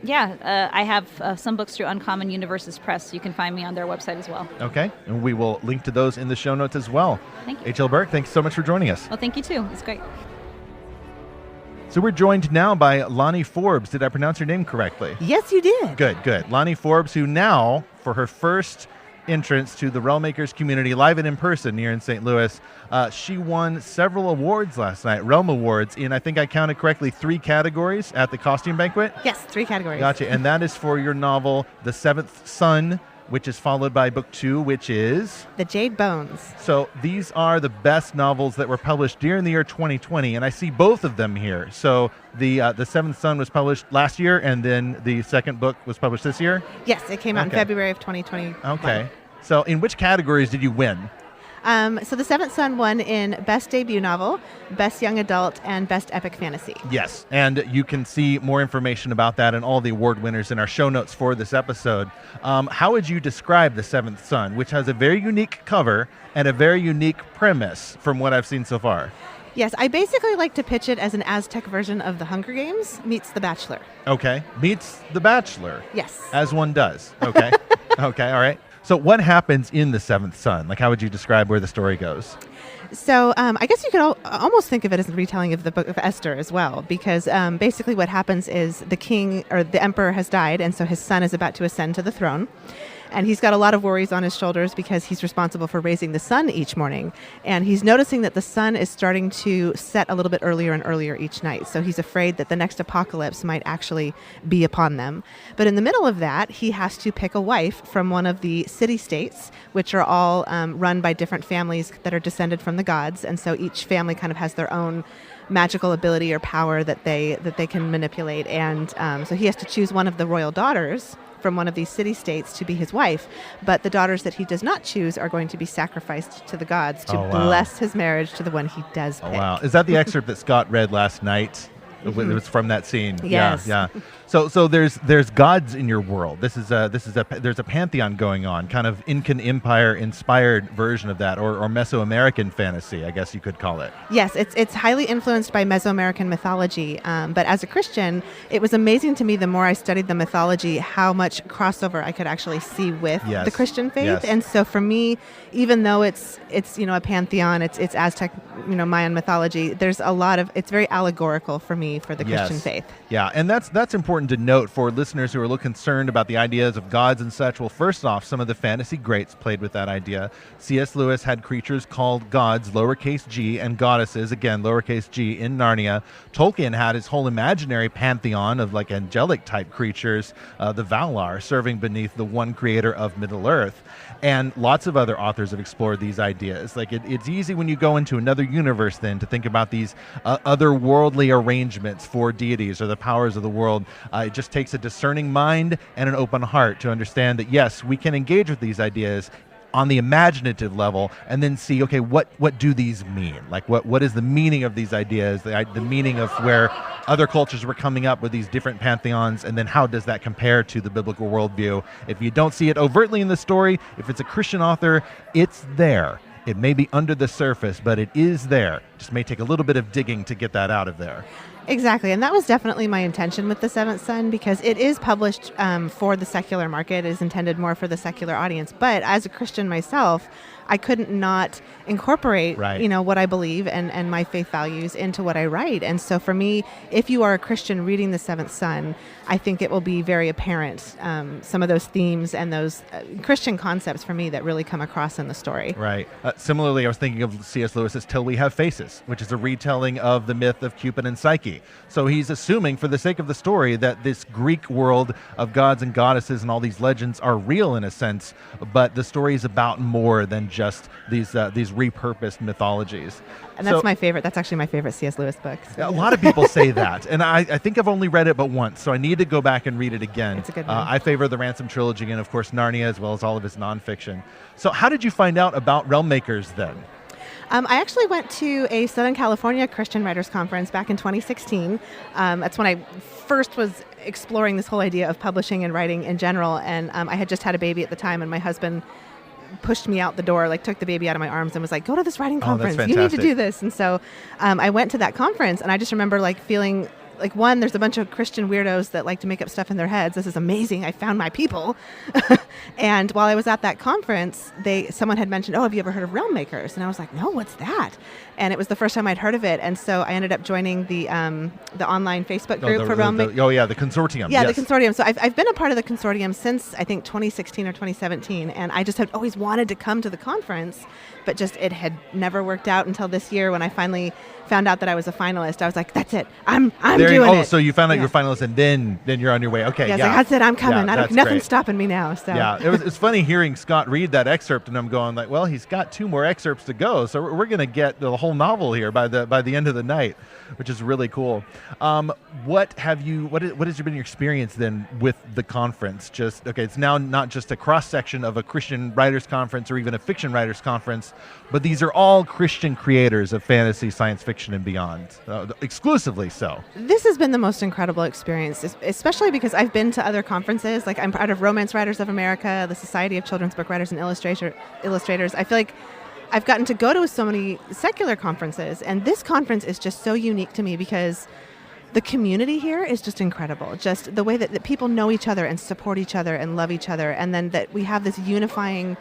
Yeah, I have some books through Uncommon Universes Press. You can find me on their website as well. Okay, and we will link to those in the show notes as well. Thank you. H.L. Burke, thanks so much for joining us. Well, thank you too. It's great. So we're joined now by Lani Forbes. Did I pronounce your name correctly? Yes, you did. Good. Lani Forbes, who now, for her first entrance to the Realmmakers community live and in person here in St. Louis, she won several awards last night, Realm Awards, in, I think I counted correctly, 3 categories at the costume banquet. Yes, 3 categories. Gotcha. And that is for your novel, The Seventh Son, which is followed by book 2, which is The Jade Bones. So these are the best novels that were published during the year 2020, and I see both of them here. So the Seventh Son was published last year, and then the second book was published this year? Yes, it came out in February of 2020. Okay. So in which categories did you win? So The Seventh Son won in Best Debut Novel, Best Young Adult, and Best Epic Fantasy. Yes, and you can see more information about that and all the award winners in our show notes for this episode. How would you describe The Seventh Son, which has a very unique cover and a very unique premise from what I've seen so far? Yes, I basically like to pitch it as an Aztec version of The Hunger Games meets The Bachelor. Okay, meets The Bachelor. Yes. As one does. Okay. Okay, all right. So what happens in The Seventh Son? Like, how would you describe where the story goes? So I guess you could almost think of it as a retelling of the Book of Esther as well, because basically what happens is the king or the emperor has died, and so his son is about to ascend to the throne. And he's got a lot of worries on his shoulders because he's responsible for raising the sun each morning. And he's noticing that the sun is starting to set a little bit earlier and earlier each night. So he's afraid that the next apocalypse might actually be upon them. But in the middle of that, he has to pick a wife from one of the city-states, which are all run by different families that are descended from the gods. And so each family kind of has their own magical ability or power that they can manipulate. And so he has to choose one of the royal daughters from one of these city-states to be his wife, but the daughters that he does not choose are going to be sacrificed to the gods to bless his marriage to the one he does pick. Oh, wow. Is that the excerpt that Scott read last night? It was from that scene. Yes. Yeah. So there's gods in your world. There's a pantheon going on, kind of Incan Empire inspired version of that, or Mesoamerican fantasy, I guess you could call it. Yes, it's highly influenced by Mesoamerican mythology. But as a Christian, it was amazing to me the more I studied the mythology, how much crossover I could actually see with the Christian faith. Yes. And so for me, even though it's a pantheon, it's Aztec, Mayan mythology, there's a lot of, it's very allegorical for me for the Christian faith. Yeah, and that's important to note for listeners who are a little concerned about the ideas of gods and such. Well, first off, some of the fantasy greats played with that idea. C.S. Lewis had creatures called gods, lowercase g, and goddesses, again, lowercase g, in Narnia. Tolkien had his whole imaginary pantheon of like angelic type creatures, the Valar, serving beneath the one creator of Middle-earth. And lots of other authors have explored these ideas. Like it's easy when you go into another universe then to think about these otherworldly arrangements for deities or the powers of the world. It just takes a discerning mind and an open heart to understand that, yes, we can engage with these ideas on the imaginative level and then see, okay, what do these mean? Like what is the meaning of these ideas, the meaning of where other cultures were coming up with these different pantheons, and then how does that compare to the biblical worldview? If you don't see it overtly in the story, if it's a Christian author, it's there. It may be under the surface, but it is there. Just may take a little bit of digging to get that out of there. Exactly, and that was definitely my intention with The Seventh Son, because it is published for the secular market. It is intended more for the secular audience. But as a Christian myself, I couldn't not incorporate, what I believe and my faith values into what I write. And so for me, if you are a Christian reading The Seventh Son, I think it will be very apparent, some of those themes and those Christian concepts for me that really come across in the story. Right. Similarly, I was thinking of C.S. Lewis's Till We Have Faces, which is a retelling of the myth of Cupid and Psyche. So he's assuming, for the sake of the story, that this Greek world of gods and goddesses and all these legends are real in a sense, but the story is about more than just these repurposed mythologies. And that's my favorite. That's actually my favorite C.S. Lewis book. A lot of people say that, and I think I've only read it but once, so I need to go back and read it again. It's a good one. I favor the Ransom trilogy and, of course, Narnia, as well as all of his nonfiction. So how did you find out about Realmmakers then? I actually went to a Southern California Christian Writers Conference back in 2016. That's when I first was exploring this whole idea of publishing and writing in general, and I had just had a baby at the time, and my husband pushed me out the door, like took the baby out of my arms and was like, go to this writing conference. You need to do this. And so I went to that conference, and I just remember like feeling like, one, there's a bunch of Christian weirdos that like to make up stuff in their heads. This is amazing. I found my people. And while I was at that conference, someone had mentioned, oh, have you ever heard of Realm Makers? And I was like, no, what's that? And it was the first time I'd heard of it. And so I ended up joining the online Facebook group for Realm Makers. Oh, yeah, the consortium. Yeah, yes. the consortium. So I've been a part of the consortium since, I think, 2016 or 2017. And I just had always wanted to come to the conference, but just it had never worked out until this year when I finally found out that I was a finalist. I was like, that's it. I'm doing it. So you found out you're a finalist, and then you're on your way. Okay, yeah. Like, that's it. I'm coming. Yeah, Nothing's great. stopping me now. So yeah, it's funny hearing Scott read that excerpt, and I'm going like, well, he's got 2 more excerpts to go, so we're going to get the whole novel here by the end of the night, which is really cool. What has been your experience then with the conference? It's now not just a cross section of a Christian writers conference or even a fiction writers conference, but these are all Christian creators of fantasy, science fiction, and beyond, exclusively so. This has been the most incredible experience, especially because I've been to other conferences. Like, I'm part of Romance Writers of America, the Society of Children's Book Writers and Illustrators. I feel like I've gotten to go to so many secular conferences, and this conference is just so unique to me because the community here is just incredible. Just the way that people know each other and support each other and love each other, and then that we have this unifying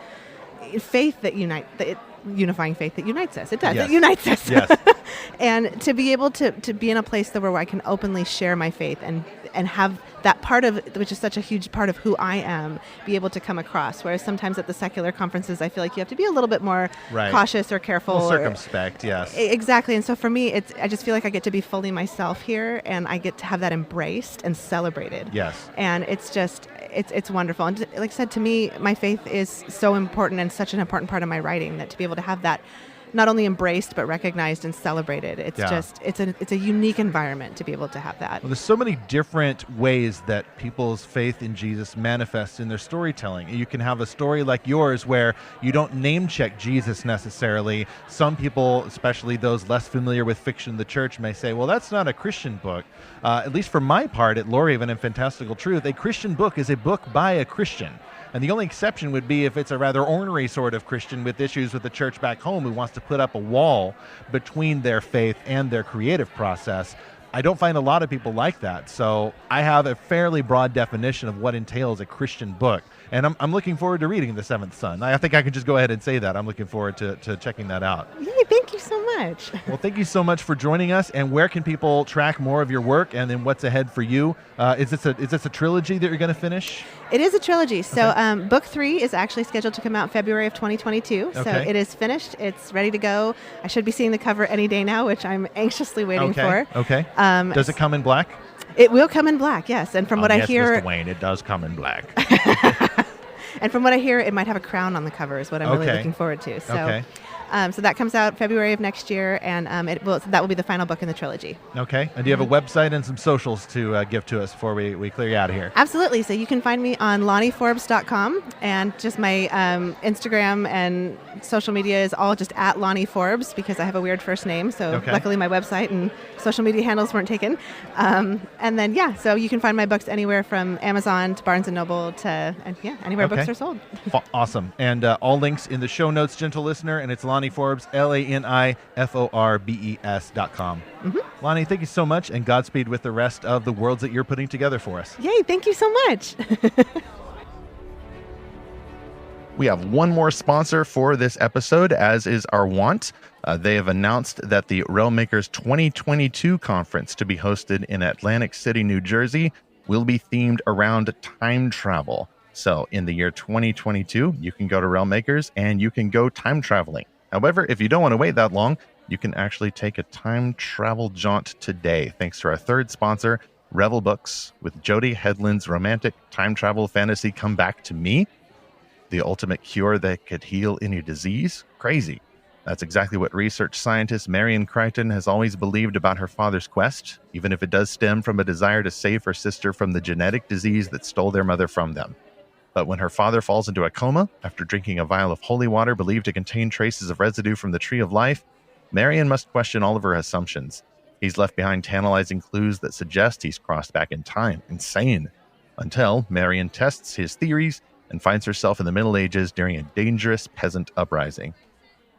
faith that unites us. It does. Yes. It unites us. Yes. And to be able to be in a place where I can openly share my faith and have that part of, which is such a huge part of who I am, be able to come across. Whereas sometimes at the secular conferences, I feel like you have to be a little bit more cautious or careful. Well, circumspect, yes. Exactly. And so for me, I just feel like I get to be fully myself here, and I get to have that embraced and celebrated. Yes. And it's just, it's wonderful. And like I said, to me, my faith is so important and such an important part of my writing, that to be able to have that not only embraced but recognized and celebrated. It's just it's a unique environment to be able to have that. Well, there's so many different ways that people's faith in Jesus manifests in their storytelling. You can have a story like yours where you don't name check Jesus necessarily. Some people, especially those less familiar with fiction in the church, may say, well, that's not a Christian book. At least for my part at Lorehaven and Fantastical Truth, a Christian book is a book by a Christian. And the only exception would be if it's a rather ornery sort of Christian with issues with the church back home who wants to put up a wall between their faith and their creative process. I don't find a lot of people like that. So I have a fairly broad definition of what entails a Christian book. And I'm looking forward to reading The Seventh Son. I think I can just go ahead and say that. I'm looking forward to checking that out. Yay, thank you so much. Well, thank you so much for joining us. And where can people track more of your work, and then what's ahead for you? Is this a trilogy that you're going to finish? It is a trilogy. So book 3 is actually scheduled to come out in February of 2022. So it is finished. It's ready to go. I should be seeing the cover any day now, which I'm anxiously waiting for. Okay. Does it come in black? It will come in black, yes. And from what I hear, Mr. Wayne, it does come in black. And from what I hear, it might have a crown on the cover, is what I'm really looking forward to. So, so that comes out February of next year, and that will be the final book in the trilogy. Okay. And do you have a website and some socials to give to us before we clear you out of here? Absolutely. So you can find me on LaniForbes.com, and just my Instagram and social media is all just at Lani Forbes, because I have a weird first name. So luckily my website and social media handles weren't taken. And then, so you can find my books anywhere from Amazon to Barnes & Noble to anywhere books are sold. Awesome. And all links in the show notes, gentle listener, and it's Lani Forbes, LaniForbes.com. Lani, thank you so much, and Godspeed with the rest of the worlds that you're putting together for us. Yay, thank you so much. We have one more sponsor for this episode, as is our wont. They have announced that the Realm Makers 2022 conference, to be hosted in Atlantic City, New Jersey, will be themed around time travel. So in the year 2022, you can go to Realm Makers and you can go time traveling. However, if you don't want to wait that long, you can actually take a time travel jaunt today, thanks to our third sponsor, Revel Books, with Jody Headland's romantic time travel fantasy Come Back to Me, the ultimate cure that could heal any disease. Crazy. That's exactly what research scientist Marion Crichton has always believed about her father's quest, even if it does stem from a desire to save her sister from the genetic disease that stole their mother from them. But when her father falls into a coma after drinking a vial of holy water believed to contain traces of residue from the Tree of Life, Marion must question all of her assumptions. He's left behind tantalizing clues that suggest he's crossed back in time. Insane. Until Marion tests his theories and finds herself in the Middle Ages during a dangerous peasant uprising.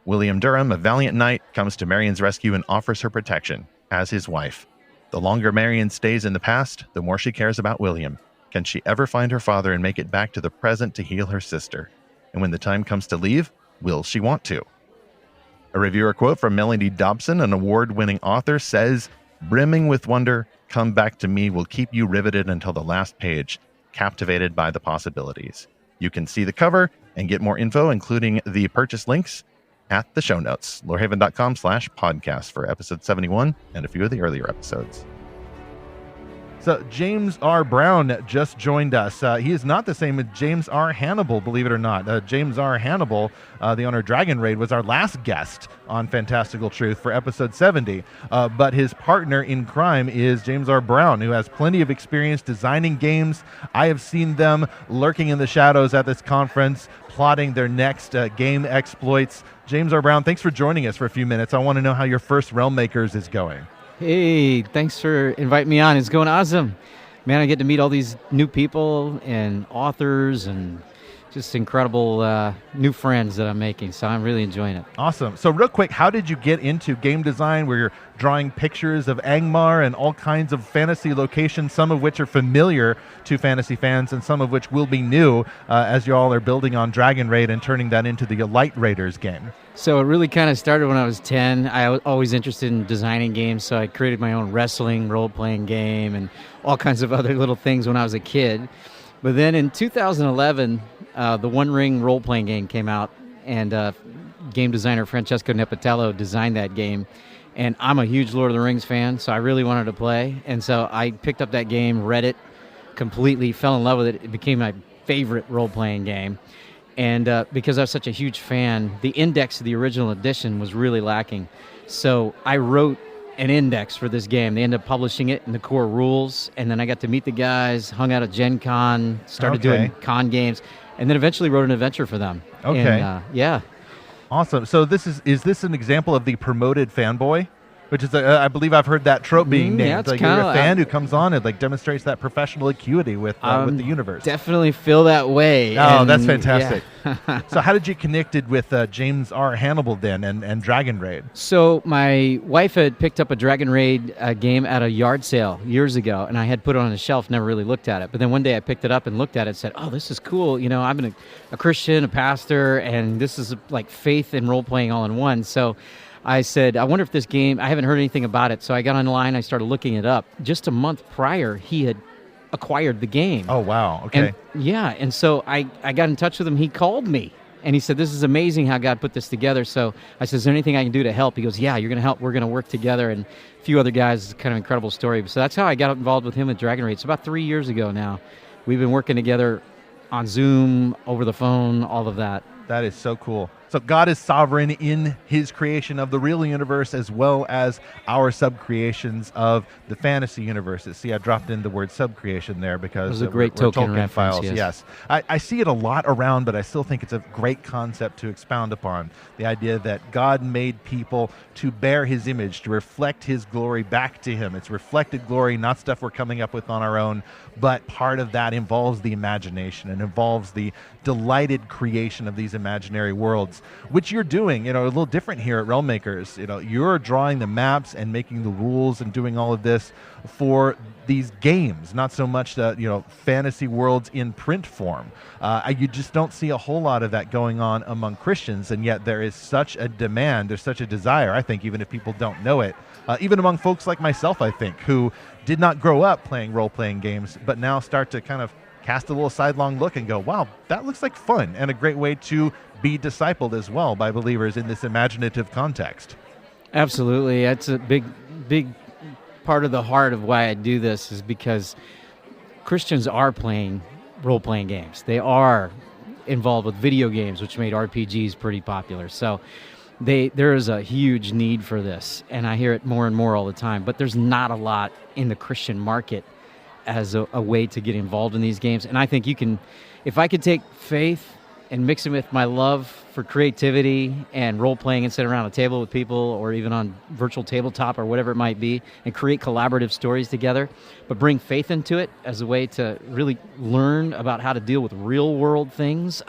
William Durham, a valiant knight, comes to Marion's rescue and offers her protection as his wife. The longer Marion stays in the past, the more she cares about William. Can she ever find her father and make it back to the present to heal her sister? And when the time comes to leave, will she want to? A reviewer quote from Melanie Dobson, an award-winning author, says, "Brimming with wonder, Come Back to Me will keep you riveted until the last page, captivated by the possibilities." You can see the cover and get more info, including the purchase links, at the show notes, lorehaven.com/podcast for episode 71 and a few of the earlier episodes. So James R. Brown just joined us. He is not the same as James R. Hannibal, believe it or not. James R. Hannibal, the owner of Dragon Raid, was our last guest on Fantastical Truth for episode 70. But his partner in crime is James R. Brown, who has plenty of experience designing games. I have seen them lurking in the shadows at this conference, plotting their next game exploits. James R. Brown, thanks for joining us for a few minutes. I want to know how your first Realm Makers is going. Hey, thanks for inviting me on. It's going awesome. Man, I get to meet all these new people and authors and just incredible new friends that I'm making, so I'm really enjoying it. Awesome. So real quick, how did you get into game design where you're drawing pictures of Angmar and all kinds of fantasy locations, some of which are familiar to fantasy fans and some of which will be new as you all are building on Dragon Raid and turning that into the Light Raiders game? So it really kind of started when I was 10. I was always interested in designing games, so I created my own wrestling role-playing game and all kinds of other little things when I was a kid. But then in 2011, the One Ring role-playing game came out, and game designer Francesco Nepatello designed that game. And I'm a huge Lord of the Rings fan, so I really wanted to play. And so I picked up that game, read it completely, fell in love with it. It became my favorite role-playing game. And because I was such a huge fan, the index of the original edition was really lacking. So I wrote an index for this game. They ended up publishing it in the core rules, and then I got to meet the guys, hung out at Gen Con, started doing con games, and then eventually wrote an adventure for them. Okay. And, yeah. Awesome. So this is this an example of the promoted fanboy? Which is, I believe I've heard that trope being named. Yeah, it's like kinda, you're a fan who comes on and like demonstrates that professional acuity with the universe. Definitely feel that way. Oh, and, that's fantastic. Yeah. So how did you connected with James R. Hannibal then and Dragon Raid? So my wife had picked up a Dragon Raid game at a yard sale years ago, and I had put it on a shelf, never really looked at it. But then one day I picked it up and looked at it and said, oh, this is cool. You know, I've been a Christian, a pastor, and this is like faith and role-playing all in one. So I said, I wonder if this game, I haven't heard anything about it. So I got online, I started looking it up. Just a month prior, he had acquired the game. Oh, wow. Okay. And so I got in touch with him. He called me, and he said, this is amazing how God put this together. So I said, is there anything I can do to help? He goes, yeah, you're going to help. We're going to work together. And a few other guys. It's kind of an incredible story. So that's how I got involved with him at Dragon Raid. It's about 3 years ago now. We've been working together on Zoom, over the phone, all of that. That is so cool. So God is sovereign in his creation of the real universe as well as our sub-creations of the fantasy universes. See, I dropped in the word sub-creation there because it was a great Tolkien reference, files. Yes. I see it a lot around, but I still think it's a great concept to expound upon. The idea that God made people to bear his image, to reflect his glory back to him. It's reflected glory, not stuff we're coming up with on our own, but part of that involves the imagination and involves the delighted creation of these imaginary worlds, which you're doing, a little different here at Realm Makers. You're drawing the maps and making the rules and doing all of this for these games, not so much the, fantasy worlds in print form. You just don't see a whole lot of that going on among Christians, and yet there is such a demand, there's such a desire, I think, even if people don't know it, even among folks like myself, I think, who did not grow up playing role-playing games, but now start to kind of cast a little sidelong look and go, wow, that looks like fun and a great way to be discipled as well by believers in this imaginative context. Absolutely. That's a big part of the heart of why I do this, is because Christians are playing role-playing games. They are involved with video games, which made RPGs pretty popular. So there is a huge need for this, and I hear it more and more all the time. But there's not a lot in the Christian market as a way to get involved in these games. And I think if I could take faith and mix it with my love for creativity and role-playing and sit around a table with people or even on virtual tabletop or whatever it might be and create collaborative stories together, but bring faith into it as a way to really learn about how to deal with real-world things,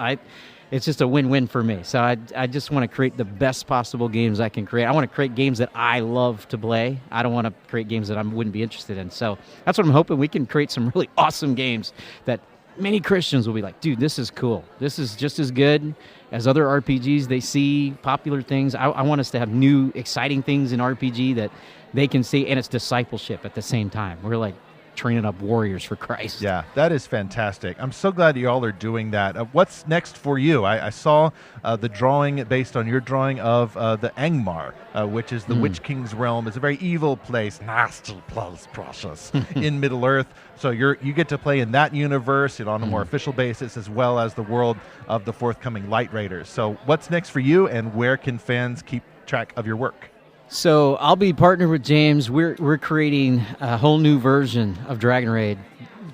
it's just a win-win for me. So I just want to create the best possible games I can create. I want to create games that I love to play. I don't want to create games that I wouldn't be interested in. So that's what I'm hoping. We can create some really awesome games that many Christians will be like, dude, this is cool. This is just as good as other RPGs. They see popular things. I want us to have new, exciting things in RPG that they can see, and it's discipleship at the same time. We're like training up warriors for Christ. Yeah, that is fantastic. I'm so glad you all are doing that. What's next for you? I saw the drawing based on your drawing of the Angmar, which is the Witch King's realm. It's a very evil place, nasty place, precious, in Middle-earth. So you get to play in that universe on a more official basis, as well as the world of the forthcoming Light Raiders. So what's next for you, and where can fans keep track of your work? So I'll be partnered with James. We're creating a whole new version of Dragon Raid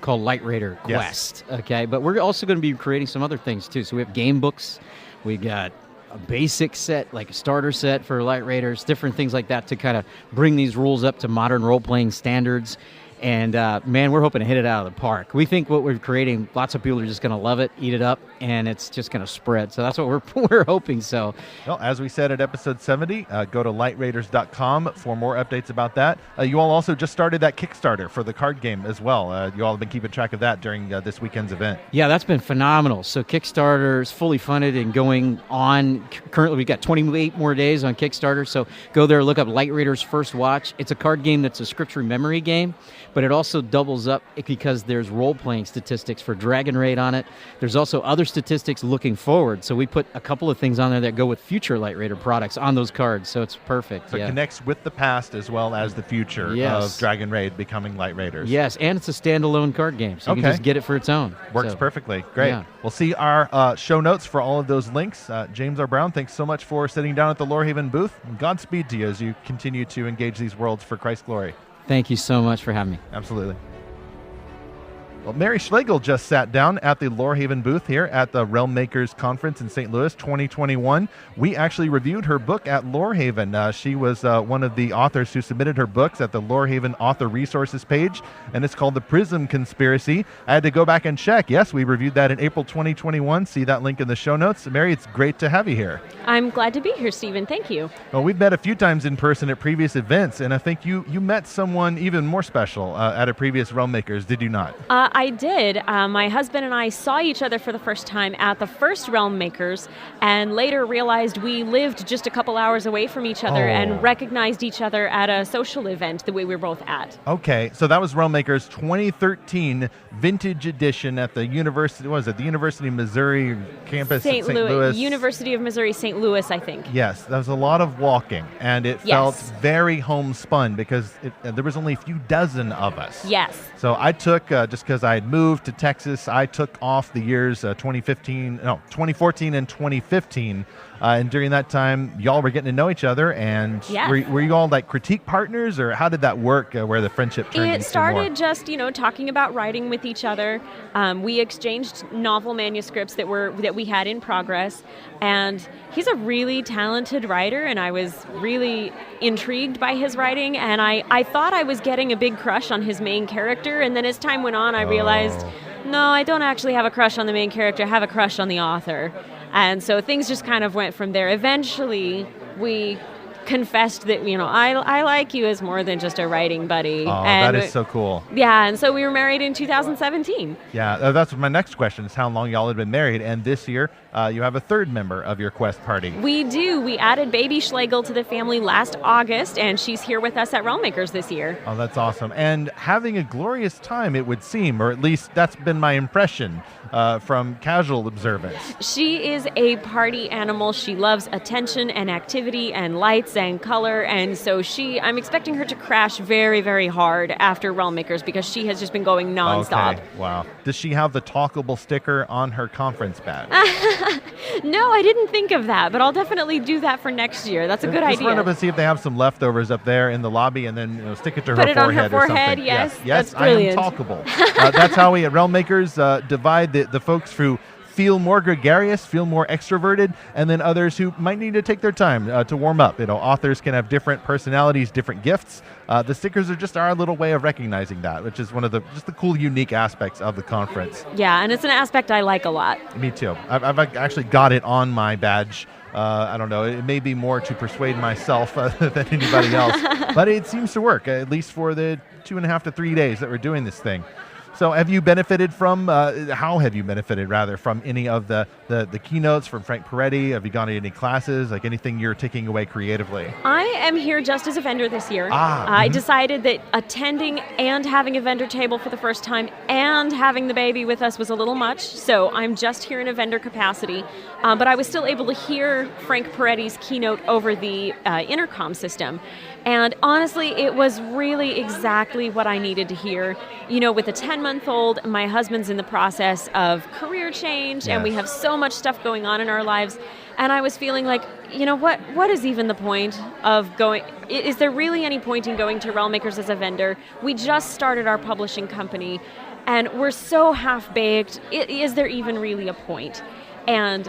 called Light Raider Quest. Yes. Okay, but we're also going to be creating some other things too. So we have game books. We got a basic set, like a starter set for Light Raiders, different things like that to kind of bring these rules up to modern role-playing standards. And, man, we're hoping to hit it out of the park. We think what we're creating, lots of people are just going to love it, eat it up, and it's just going to spread. So that's what we're hoping. So, well, as we said at episode 70, go to lightraiders.com for more updates about that. You all also just started that Kickstarter for the card game as well. You all have been keeping track of that during this weekend's event. Yeah, that's been phenomenal. So Kickstarter is fully funded and going on. Currently, we've got 28 more days on Kickstarter. So go there, look up Light Raiders First Watch. It's a card game that's a scripture memory game, but it also doubles up because there's role-playing statistics for Dragon Raid on it. There's also other statistics looking forward. So we put a couple of things on there that go with future Light Raider products on those cards. So it's perfect. So it connects with the past as well as the future of Dragon Raid becoming Light Raiders. Yes, and it's a standalone card game. So you can just get it for its own. Works perfectly. Great. Yeah. We'll see our show notes for all of those links. James R. Brown, thanks so much for sitting down at the Lorehaven booth. And Godspeed to you as you continue to engage these worlds for Christ's glory. Thank you so much for having me. Absolutely. Well, Mary Schlegel just sat down at the Lorehaven booth here at the Realm Makers Conference in St. Louis 2021. We actually reviewed her book at Lorehaven. She was one of the authors who submitted her books at the Lorehaven Author Resources page, and it's called The Prism Conspiracy. I had to go back and check. Yes, we reviewed that in April 2021. See that link in the show notes. Mary, it's great to have you here. I'm glad to be here, Stephen. Thank you. Well, we've met a few times in person at previous events, and I think you met someone even more special at a previous Realm Makers, did you not? I did. My husband and I saw each other for the first time at the first Realm Makers, and later realized we lived just a couple hours away from each other and recognized each other at a social event that we were both at. Okay, so that was Realm Makers 2013 Vintage Edition at the University, what was it, the University of Missouri campus in St. Louis? University of Missouri, St. Louis, I think. Yes, that was a lot of walking, and it felt very homespun because there was only a few dozen of us. Yes. So I took, just because I had moved to Texas, I took off the years 2014 and 2015. And during that time, y'all were getting to know each other. And were you all like critique partners, or how did that work where the friendship turned into more? It started just, talking about writing with each other. We exchanged novel manuscripts that we had in progress. And he's a really talented writer, and I was really intrigued by his writing. And I thought I was getting a big crush on his main character. And then as time went on, I realized, no, I don't actually have a crush on the main character. I have a crush on the author. And so things just kind of went from there. Eventually, we confessed that, I like you as more than just a writing buddy. Oh, and that is so cool. Yeah, and so we were married in 2017. Yeah, that's my next question is how long y'all had been married. And this year, you have a third member of your Quest party. We do. We added baby Schlegel to the family last August, and she's here with us at Realm Makers this year. Oh, that's awesome. And having a glorious time, it would seem, or at least that's been my impression from casual observance. She is a party animal. She loves attention and activity and lights and color, and so I'm expecting her to crash very, very hard after Realm Makers because she has just been going nonstop. Okay. Wow. Does she have the talkable sticker on her conference badge? No, I didn't think of that, but I'll definitely do that for next year. That's a good idea. Just run up and see if they have some leftovers up there in the lobby, and then stick it to Put her it on forehead her or forehead, something. yes, Yes, that's brilliant. I am talkable. That's how we at Realm Makers divide the folks through feel more gregarious, feel more extroverted, and then others who might need to take their time to warm up. Authors can have different personalities, different gifts. The stickers are just our little way of recognizing that, which is one of the cool, unique aspects of the conference. Yeah, and it's an aspect I like a lot. Me too. I've actually got it on my badge. I don't know. It may be more to persuade myself than anybody else, but it seems to work, at least for the 2.5 to 3 days that we're doing this thing. So how have you benefited from any of the keynotes from Frank Peretti? Have you gone to any classes, like anything you're taking away creatively? I am here just as a vendor this year. I decided that attending and having a vendor table for the first time and having the baby with us was a little much, so I'm just here in a vendor capacity. But I was still able to hear Frank Peretti's keynote over the intercom system. And honestly, it was really exactly what I needed to hear. With a 10-month-old, my husband's in the process of career change, and we have so much stuff going on in our lives. And I was feeling like, what is even the point of going? Is there really any point in going to Realmakers as a vendor? We just started our publishing company, and we're so half-baked. Is there even really a point? And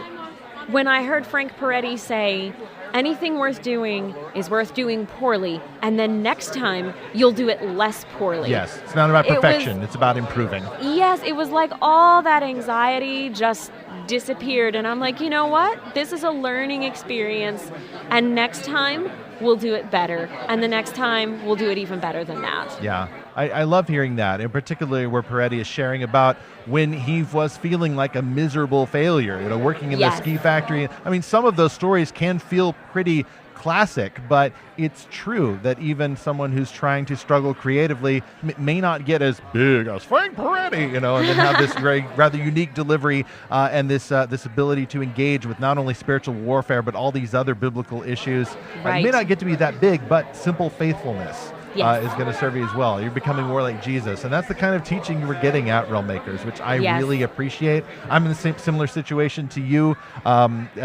when I heard Frank Peretti say, anything worth doing is worth doing poorly, and then next time you'll do it less poorly. Yes, it's not about perfection, it's about improving. Yes, it was like all that anxiety just disappeared, and I'm like, you know what? This is a learning experience, and next time we'll do it better, and the next time we'll do it even better than that. Yeah, I love hearing that, and particularly where Peretti is sharing about when he was feeling like a miserable failure, working in the ski factory. I mean, some of those stories can feel pretty classic, but it's true that even someone who's trying to struggle creatively may not get as big as Frank Peretti, and then have this rather unique delivery and this ability to engage with not only spiritual warfare, but all these other biblical issues. It may not get to be that big, but simple faithfulness is going to serve you as well. You're becoming more like Jesus, and that's the kind of teaching you were getting at Realmakers, which I really appreciate. I'm in the similar situation to you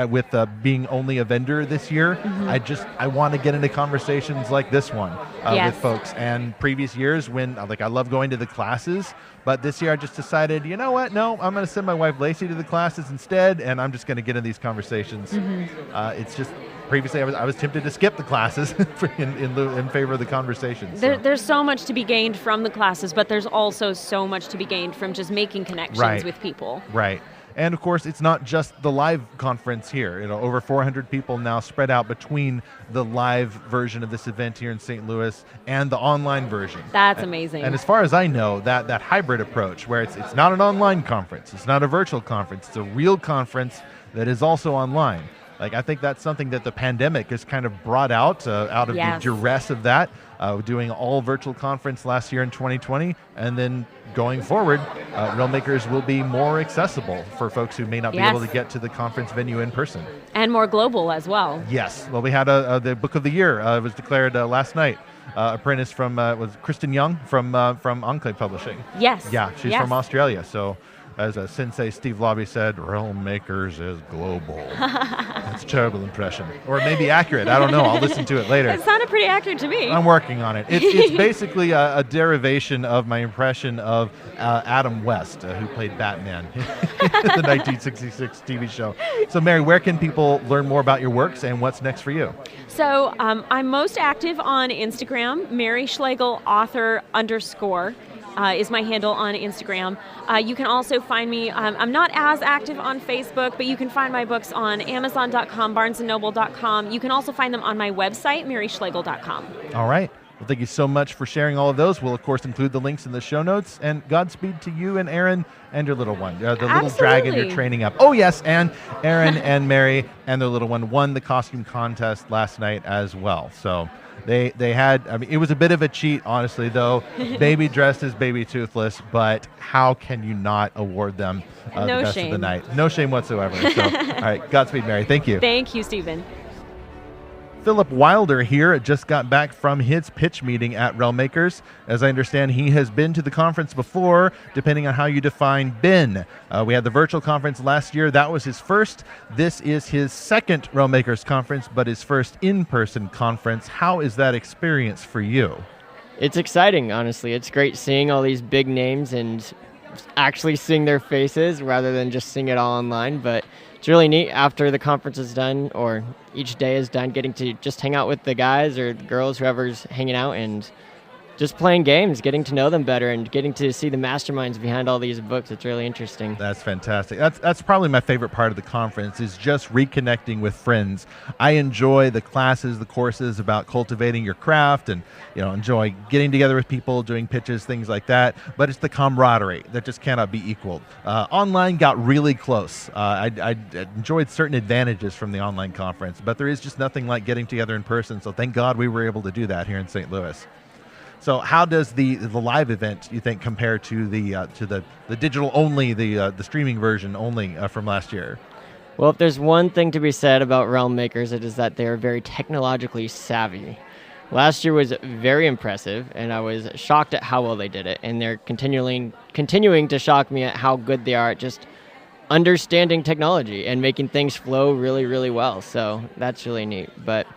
with being only a vendor this year. I want to get into conversations like this one with folks. And previous years when I love going to the classes, but this year I just decided, you know what? No, I'm going to send my wife Lacey to the classes instead, and I'm just going to get in these conversations. It's just previously I was tempted to skip the classes in favor of the conversations. There's so much to be gained from the classes, but there's also so much to be gained from just making connections with people. Right. And of course, it's not just the live conference here. Over 400 people now spread out between the live version of this event here in St. Louis and the online version. That's amazing. And as far as I know, that hybrid approach where it's not an online conference, it's not a virtual conference, it's a real conference that is also online. I think that's something that the pandemic has kind of brought out of the duress of that, doing all virtual conference last year in 2020, and then going forward, Realmakers will be more accessible for folks who may not be able to get to the conference venue in person. And more global as well. Yes. Well, we had the Book of the Year was declared last night. Apprentice from was Kristen Young from Enclave Publishing. Yes. Yeah, she's from Australia. So, as Sensei Steve Lobby said, Realmakers is global. That's a terrible impression. Or maybe accurate. I don't know. I'll listen to it later. It sounded pretty accurate to me. I'm working on it. It's basically a derivation of my impression of Adam West, who played Batman in the 1966 TV show. So, Mary, where can people learn more about your works and what's next for you? So, I'm most active on Instagram, Mary Schlegel author _ is my handle on Instagram. You can also find me, I'm not as active on Facebook, but you can find my books on Amazon.com, BarnesandNoble.com. You can also find them on my website, MarySchlegel.com. All right. Well, thank you so much for sharing all of those. We'll, of course, include the links in the show notes. And Godspeed to you and Aaron and your little one, the little dragon you're training up. Oh, yes, and Aaron and Mary and their little one won the costume contest last night as well. So they had, it was a bit of a cheat, honestly, though. Baby dressed as Baby Toothless, but how can you not award them the best of the night? No shame whatsoever. So, all right, Godspeed, Mary. Thank you. Thank you, Stephen. Philip Wilder here just got back from his pitch meeting at Realmakers. As I understand, he has been to the conference before, depending on how you define been. We had the virtual conference last year. That was his first. This is his second Realmakers conference, but his first in-person conference. How is that experience for you? It's exciting, honestly. It's great seeing all these big names and actually seeing their faces rather than just seeing it all online. But it's really neat after the conference is done or each day is done, getting to just hang out with the guys or girls, whoever's hanging out, and just playing games, getting to know them better, and getting to see the masterminds behind all these books. It's really interesting. That's fantastic. That's probably my favorite part of the conference, is just reconnecting with friends. I enjoy the classes, the courses about cultivating your craft, and enjoy getting together with people, doing pitches, things like that. But it's the camaraderie that just cannot be equaled. Online got really close. I enjoyed certain advantages from the online conference, but there is just nothing like getting together in person. So thank God we were able to do that here in St. Louis. So how does the live event, you think, compare to the digital only, the streaming version only from last year? Well, if there's one thing to be said about Realm Makers, it is that they are very technologically savvy. Last year was very impressive, and I was shocked at how well they did it. And they're continuing to shock me at how good they are at just understanding technology and making things flow really, really well. So that's really neat. But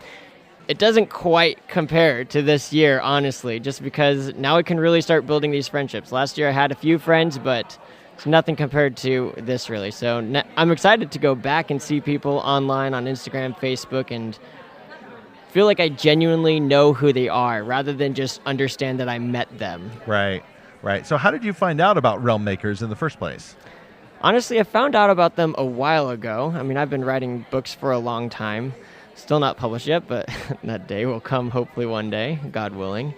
it doesn't quite compare to this year, honestly, just because now I can really start building these friendships. Last year I had a few friends, but it's nothing compared to this, really. So I'm excited to go back and see people online on Instagram, Facebook, and feel like I genuinely know who they are rather than just understand that I met them. Right. So how did you find out about Realm Makers in the first place? Honestly, I found out about them a while ago. I mean, I've been writing books for a long time. Still not published yet, but that day will come hopefully one day, God willing.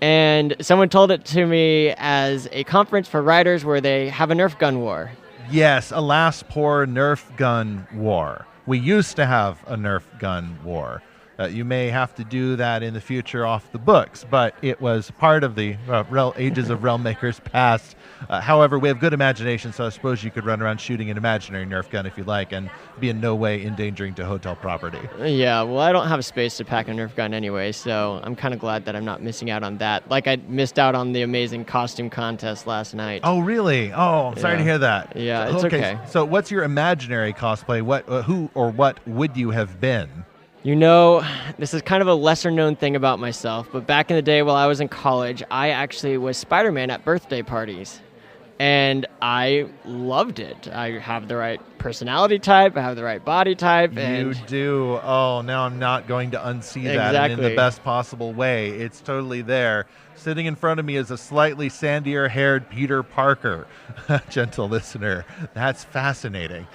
And someone told it to me as a conference for writers where they have a Nerf gun war. Yes, alas, poor Nerf gun war. We used to have a Nerf gun war. You may have to do that in the future off the books, but it was part of the ages of Realm Makers past. However, we have good imagination, so I suppose you could run around shooting an imaginary Nerf gun if you like and be in no way endangering to hotel property. Yeah, well, I don't have space to pack a Nerf gun anyway, so I'm kind of glad that I'm not missing out on that. Like I missed out on the amazing costume contest last night. Oh, really? Oh, I'm sorry to hear that. Yeah, it's okay. So what's your imaginary cosplay? Who or what would you have been? This is kind of a lesser-known thing about myself, but back in the day while I was in college, I actually was Spider-Man at birthday parties, and I loved it. I have the right personality type, I have the right body type. You do. Oh, now I'm not going to unsee that. And in the best possible way. It's totally there. Sitting in front of me is a slightly sandier-haired Peter Parker. Gentle listener, that's fascinating.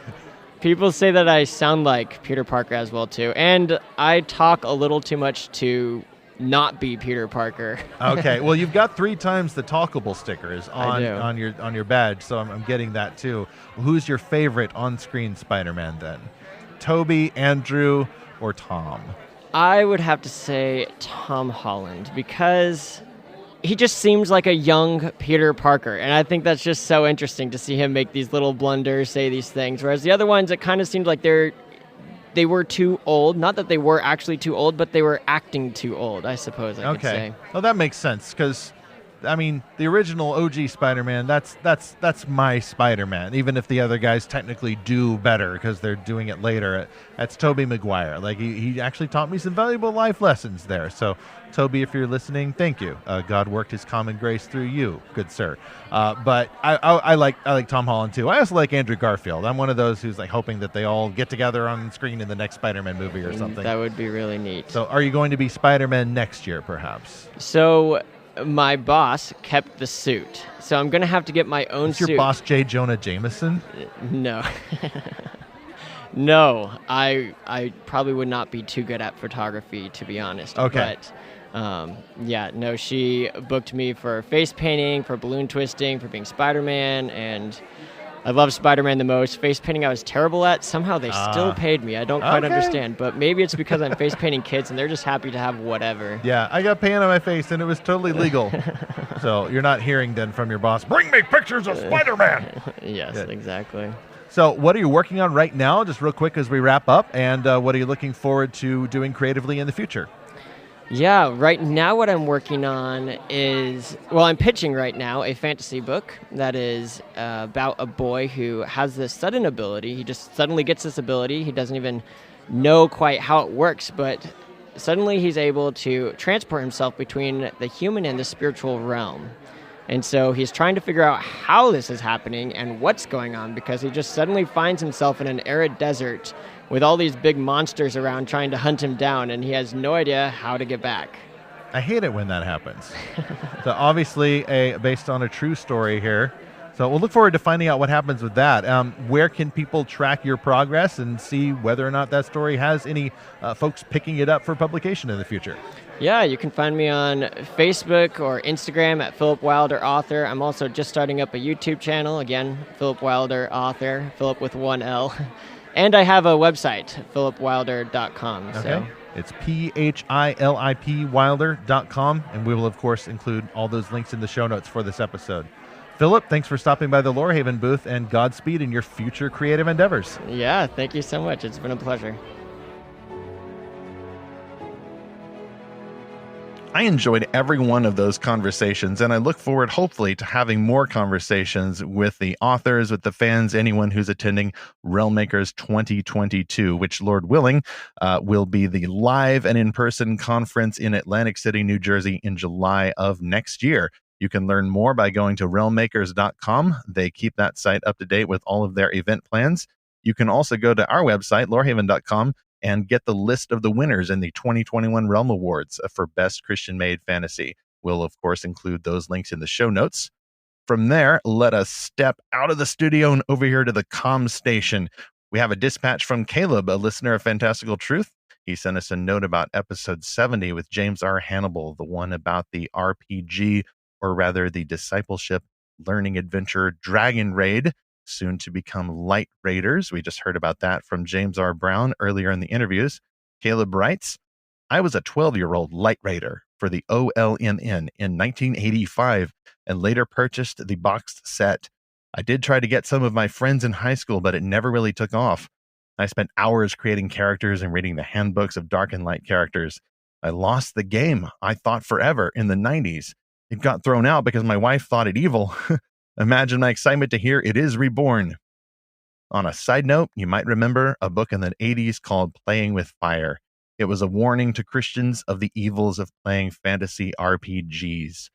People say that I sound like Peter Parker as well, too. And I talk a little too much to not be Peter Parker. Okay. Well, you've got 3 times the talkable stickers on your badge, so I'm getting that, too. Who's your favorite on-screen Spider-Man, then? Toby, Andrew, or Tom? I would have to say Tom Holland, because he just seems like a young Peter Parker, and I think that's just so interesting to see him make these little blunders, say these things, whereas the other ones, it kind of seemed like they were too old. Not that they were actually too old, but they were acting too old, I suppose I could say. Well, that makes sense, because I mean, the original OG Spider-Man, that's my Spider-Man, even if the other guys technically do better because they're doing it later. That's Tobey Maguire. Like, he actually taught me some valuable life lessons there. So, Toby, if you're listening, thank you. God worked his common grace through you, good sir. But I like Tom Holland, too. I also like Andrew Garfield. I'm one of those who's like hoping that they all get together on screen in the next Spider-Man movie or something. That would be really neat. So, are you going to be Spider-Man next year, perhaps? So my boss kept the suit, so I'm going to have to get my own suit. Is your boss J. Jonah Jameson? No. No, I probably would not be too good at photography, to be honest. Okay. But, she booked me for face painting, for balloon twisting, for being Spider-Man, and I love Spider-Man the most. Face painting I was terrible at. Somehow they still paid me. I don't quite understand, but maybe it's because I'm face painting kids and they're just happy to have whatever. Yeah, I got paint on my face and it was totally legal. So you're not hearing then from your boss, bring me pictures of Spider-Man. Yes, good. Exactly. So what are you working on right now, just real quick as we wrap up, and what are you looking forward to doing creatively in the future? Yeah, right now what I'm working on is, I'm pitching right now a fantasy book that is about a boy who has this sudden ability. He just suddenly gets this ability. He doesn't even know quite how it works, but suddenly he's able to transport himself between the human and the spiritual realm. And so he's trying to figure out how this is happening and what's going on, because he just suddenly finds himself in an arid desert with all these big monsters around trying to hunt him down, and he has no idea how to get back. I hate it when that happens. So obviously based on a true story here. So we'll look forward to finding out what happens with that. Where can people track your progress and see whether or not that story has any folks picking it up for publication in the future? Yeah, you can find me on Facebook or Instagram at Philip Wilder Author. I'm also just starting up a YouTube channel. Again, Philip Wilder Author, Philip with one L. And I have a website, philipwilder.com. Okay. So. It's PHILIP Wilder.com, and we will, of course, include all those links in the show notes for this episode. Philip, thanks for stopping by the Lorehaven booth, and Godspeed in your future creative endeavors. Yeah, thank you so much. It's been a pleasure. I enjoyed every one of those conversations, and I look forward, hopefully, to having more conversations with the authors, with the fans, anyone who's attending Realmmakers 2022, which, Lord willing, will be the live and in-person conference in Atlantic City, New Jersey in July of next year. You can learn more by going to realmmakers.com. They keep that site up to date with all of their event plans. You can also go to our website, lorehaven.com, and get the list of the winners in the 2021 Realm Awards for Best Christian-Made Fantasy. We'll, of course, include those links in the show notes. From there, let us step out of the studio and over here to the comm station. We have a dispatch from Caleb, a listener of Fantastical Truth. He sent us a note about episode 70 with James R. Hannibal, the one about the RPG, or rather the discipleship learning adventure Dragon Raid, soon to become Light Raiders. We just heard about that from James R. Brown earlier in the interviews. Caleb writes, I was a 12-year-old Light Raider for the OLMN in 1985 and later purchased the boxed set. I did try to get some of my friends in high school, but it never really took off. I spent hours creating characters and reading the handbooks of Dark and Light characters. I lost the game, I thought forever, in the 90s. It got thrown out because my wife thought it evil. Imagine my excitement to hear it is reborn. On a side note, you might remember a book in the 80s called Playing with Fire. It was a warning to Christians of the evils of playing fantasy RPGs.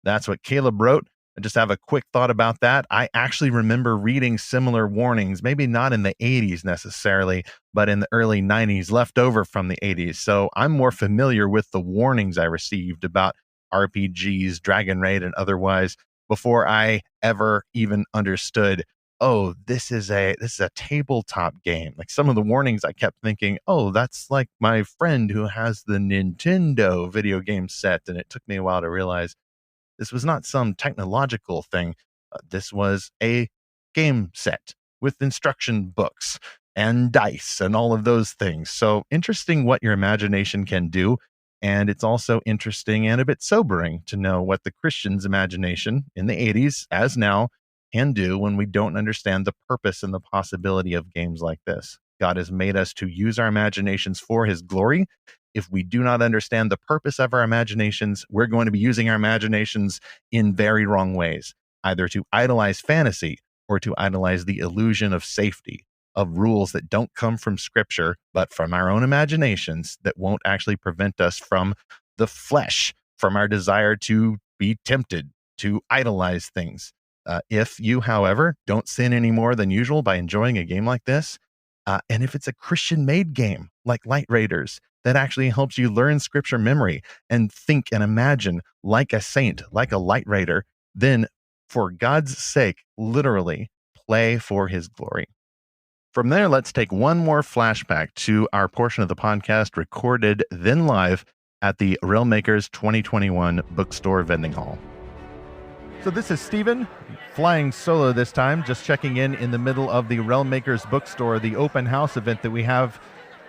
That's what Caleb wrote. I just have a quick thought about that. I actually remember reading similar warnings, maybe not in the 80s necessarily, but in the early 90s, left over from the 80s. So I'm more familiar with the warnings I received about RPGs, Dragon Raid, and otherwise before I ever even understood, oh, this is a tabletop game. Like some of the warnings, I kept thinking, oh, that's like my friend who has the Nintendo video game set. And it took me a while to realize this was not some technological thing. This was a game set with instruction books and dice and all of those things. So interesting what your imagination can do. And it's also interesting and a bit sobering to know what the Christian's imagination in the 80s, as now, can do when we don't understand the purpose and the possibility of games like this. God has made us to use our imaginations for his glory. If we do not understand the purpose of our imaginations, we're going to be using our imaginations in very wrong ways, either to idolize fantasy or to idolize the illusion of safety, of rules that don't come from Scripture, but from our own imaginations that won't actually prevent us from the flesh, from our desire to be tempted, to idolize things. If you, however, don't sin any more than usual by enjoying a game like this, and if it's a Christian-made game like Light Raiders that actually helps you learn Scripture memory and think and imagine like a saint, like a Light Raider, then for God's sake, literally play for his glory. From there, let's take one more flashback to our portion of the podcast recorded then live at the Realmmakers 2021 Bookstore Vending Hall. So this is Stephen, flying solo this time, just checking in the middle of the Realmmakers Bookstore, the open house event that we have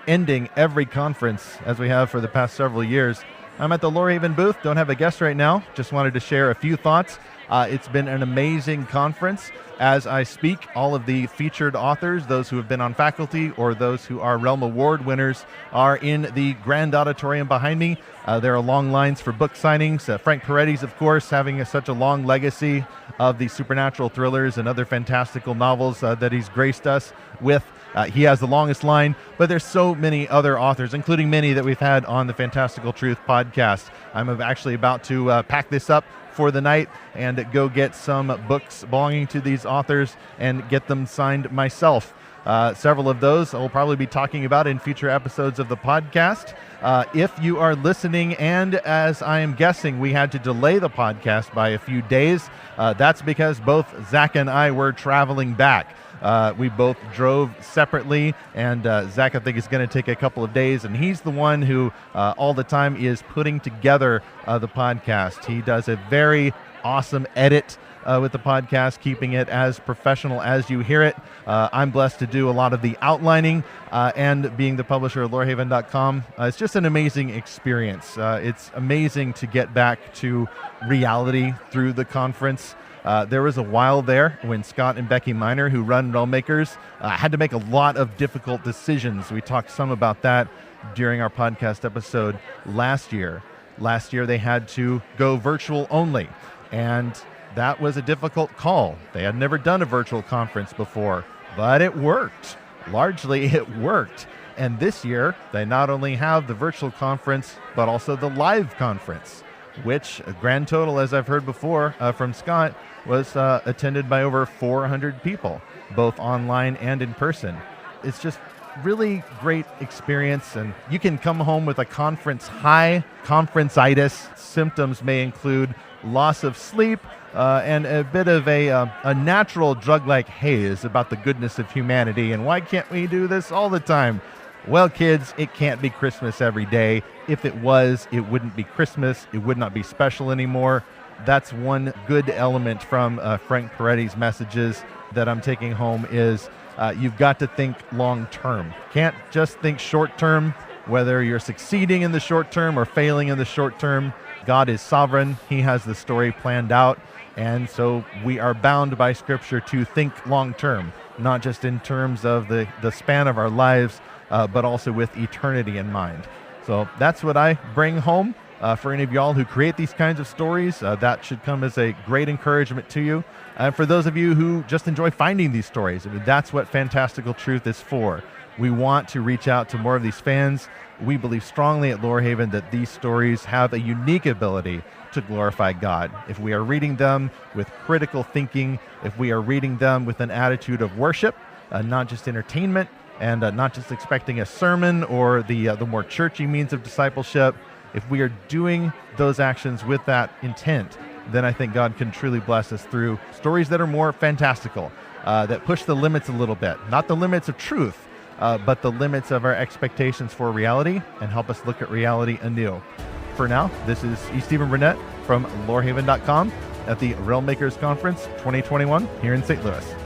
ending every conference as we have for the past several years. I'm at the Lorehaven booth, don't have a guest right now, just wanted to share a few thoughts. It's been an amazing conference. As I speak, all of the featured authors, those who have been on faculty or those who are Realm Award winners, are in the grand auditorium behind me. There are long lines for book signings. Frank Peretti's, of course, having such a long legacy of the supernatural thrillers and other fantastical novels that he's graced us with. He has the longest line, but there's so many other authors, including many that we've had on the Fantastical Truth podcast. I'm actually about to pack this up for the night and go get some books belonging to these authors and get them signed myself. Several of those I'll probably be talking about in future episodes of the podcast. If you are listening, and as I am guessing, we had to delay the podcast by a few days, that's because both Zach and I were traveling back. We both drove separately, and Zach, I think, is going to take a couple of days, and he's the one who all the time is putting together the podcast. He does a very awesome edit with the podcast, keeping it as professional as you hear it. I'm blessed to do a lot of the outlining, and being the publisher of Lorehaven.com, it's just an amazing experience. It's amazing to get back to reality through the conference. There was a while there when Scott and Becky Miner, who run Realmmakers, had to make a lot of difficult decisions. We talked some about that during our podcast episode last year. Last year they had to go virtual only, and that was a difficult call. They had never done a virtual conference before, but it worked. Largely it worked. And this year, they not only have the virtual conference, but also the live conference, which a grand total, as I've heard before from Scott, was attended by over 400 people, both online and in person. It's just really great experience, and you can come home with a conference high. Conference-itis symptoms may include loss of sleep, and a bit of a natural drug-like haze about the goodness of humanity, and why can't we do this all the time? Well, kids, it can't be Christmas every day. If it was, it wouldn't be Christmas. It would not be special anymore. That's one good element from Frank Peretti's messages that I'm taking home is you've got to think long-term. Can't just think short-term, whether you're succeeding in the short term or failing in the short term. God is sovereign. He has the story planned out. And so we are bound by Scripture to think long-term, not just in terms of the span of our lives, but also with eternity in mind. So that's what I bring home. For any of y'all who create these kinds of stories, that should come as a great encouragement to you. And for those of you who just enjoy finding these stories, I mean, that's what Fantastical Truth is for. We want to reach out to more of these fans. We believe strongly at Lorehaven that these stories have a unique ability to glorify God. If we are reading them with critical thinking, if we are reading them with an attitude of worship, not just entertainment, and not just expecting a sermon or the more churchy means of discipleship, if we are doing those actions with that intent, then I think God can truly bless us through stories that are more fantastical, that push the limits a little bit, not the limits of truth, but the limits of our expectations for reality, and help us look at reality anew. For now, this is E. Stephen Burnett from Lorehaven.com at the Realmmakers Conference 2021 here in St. Louis.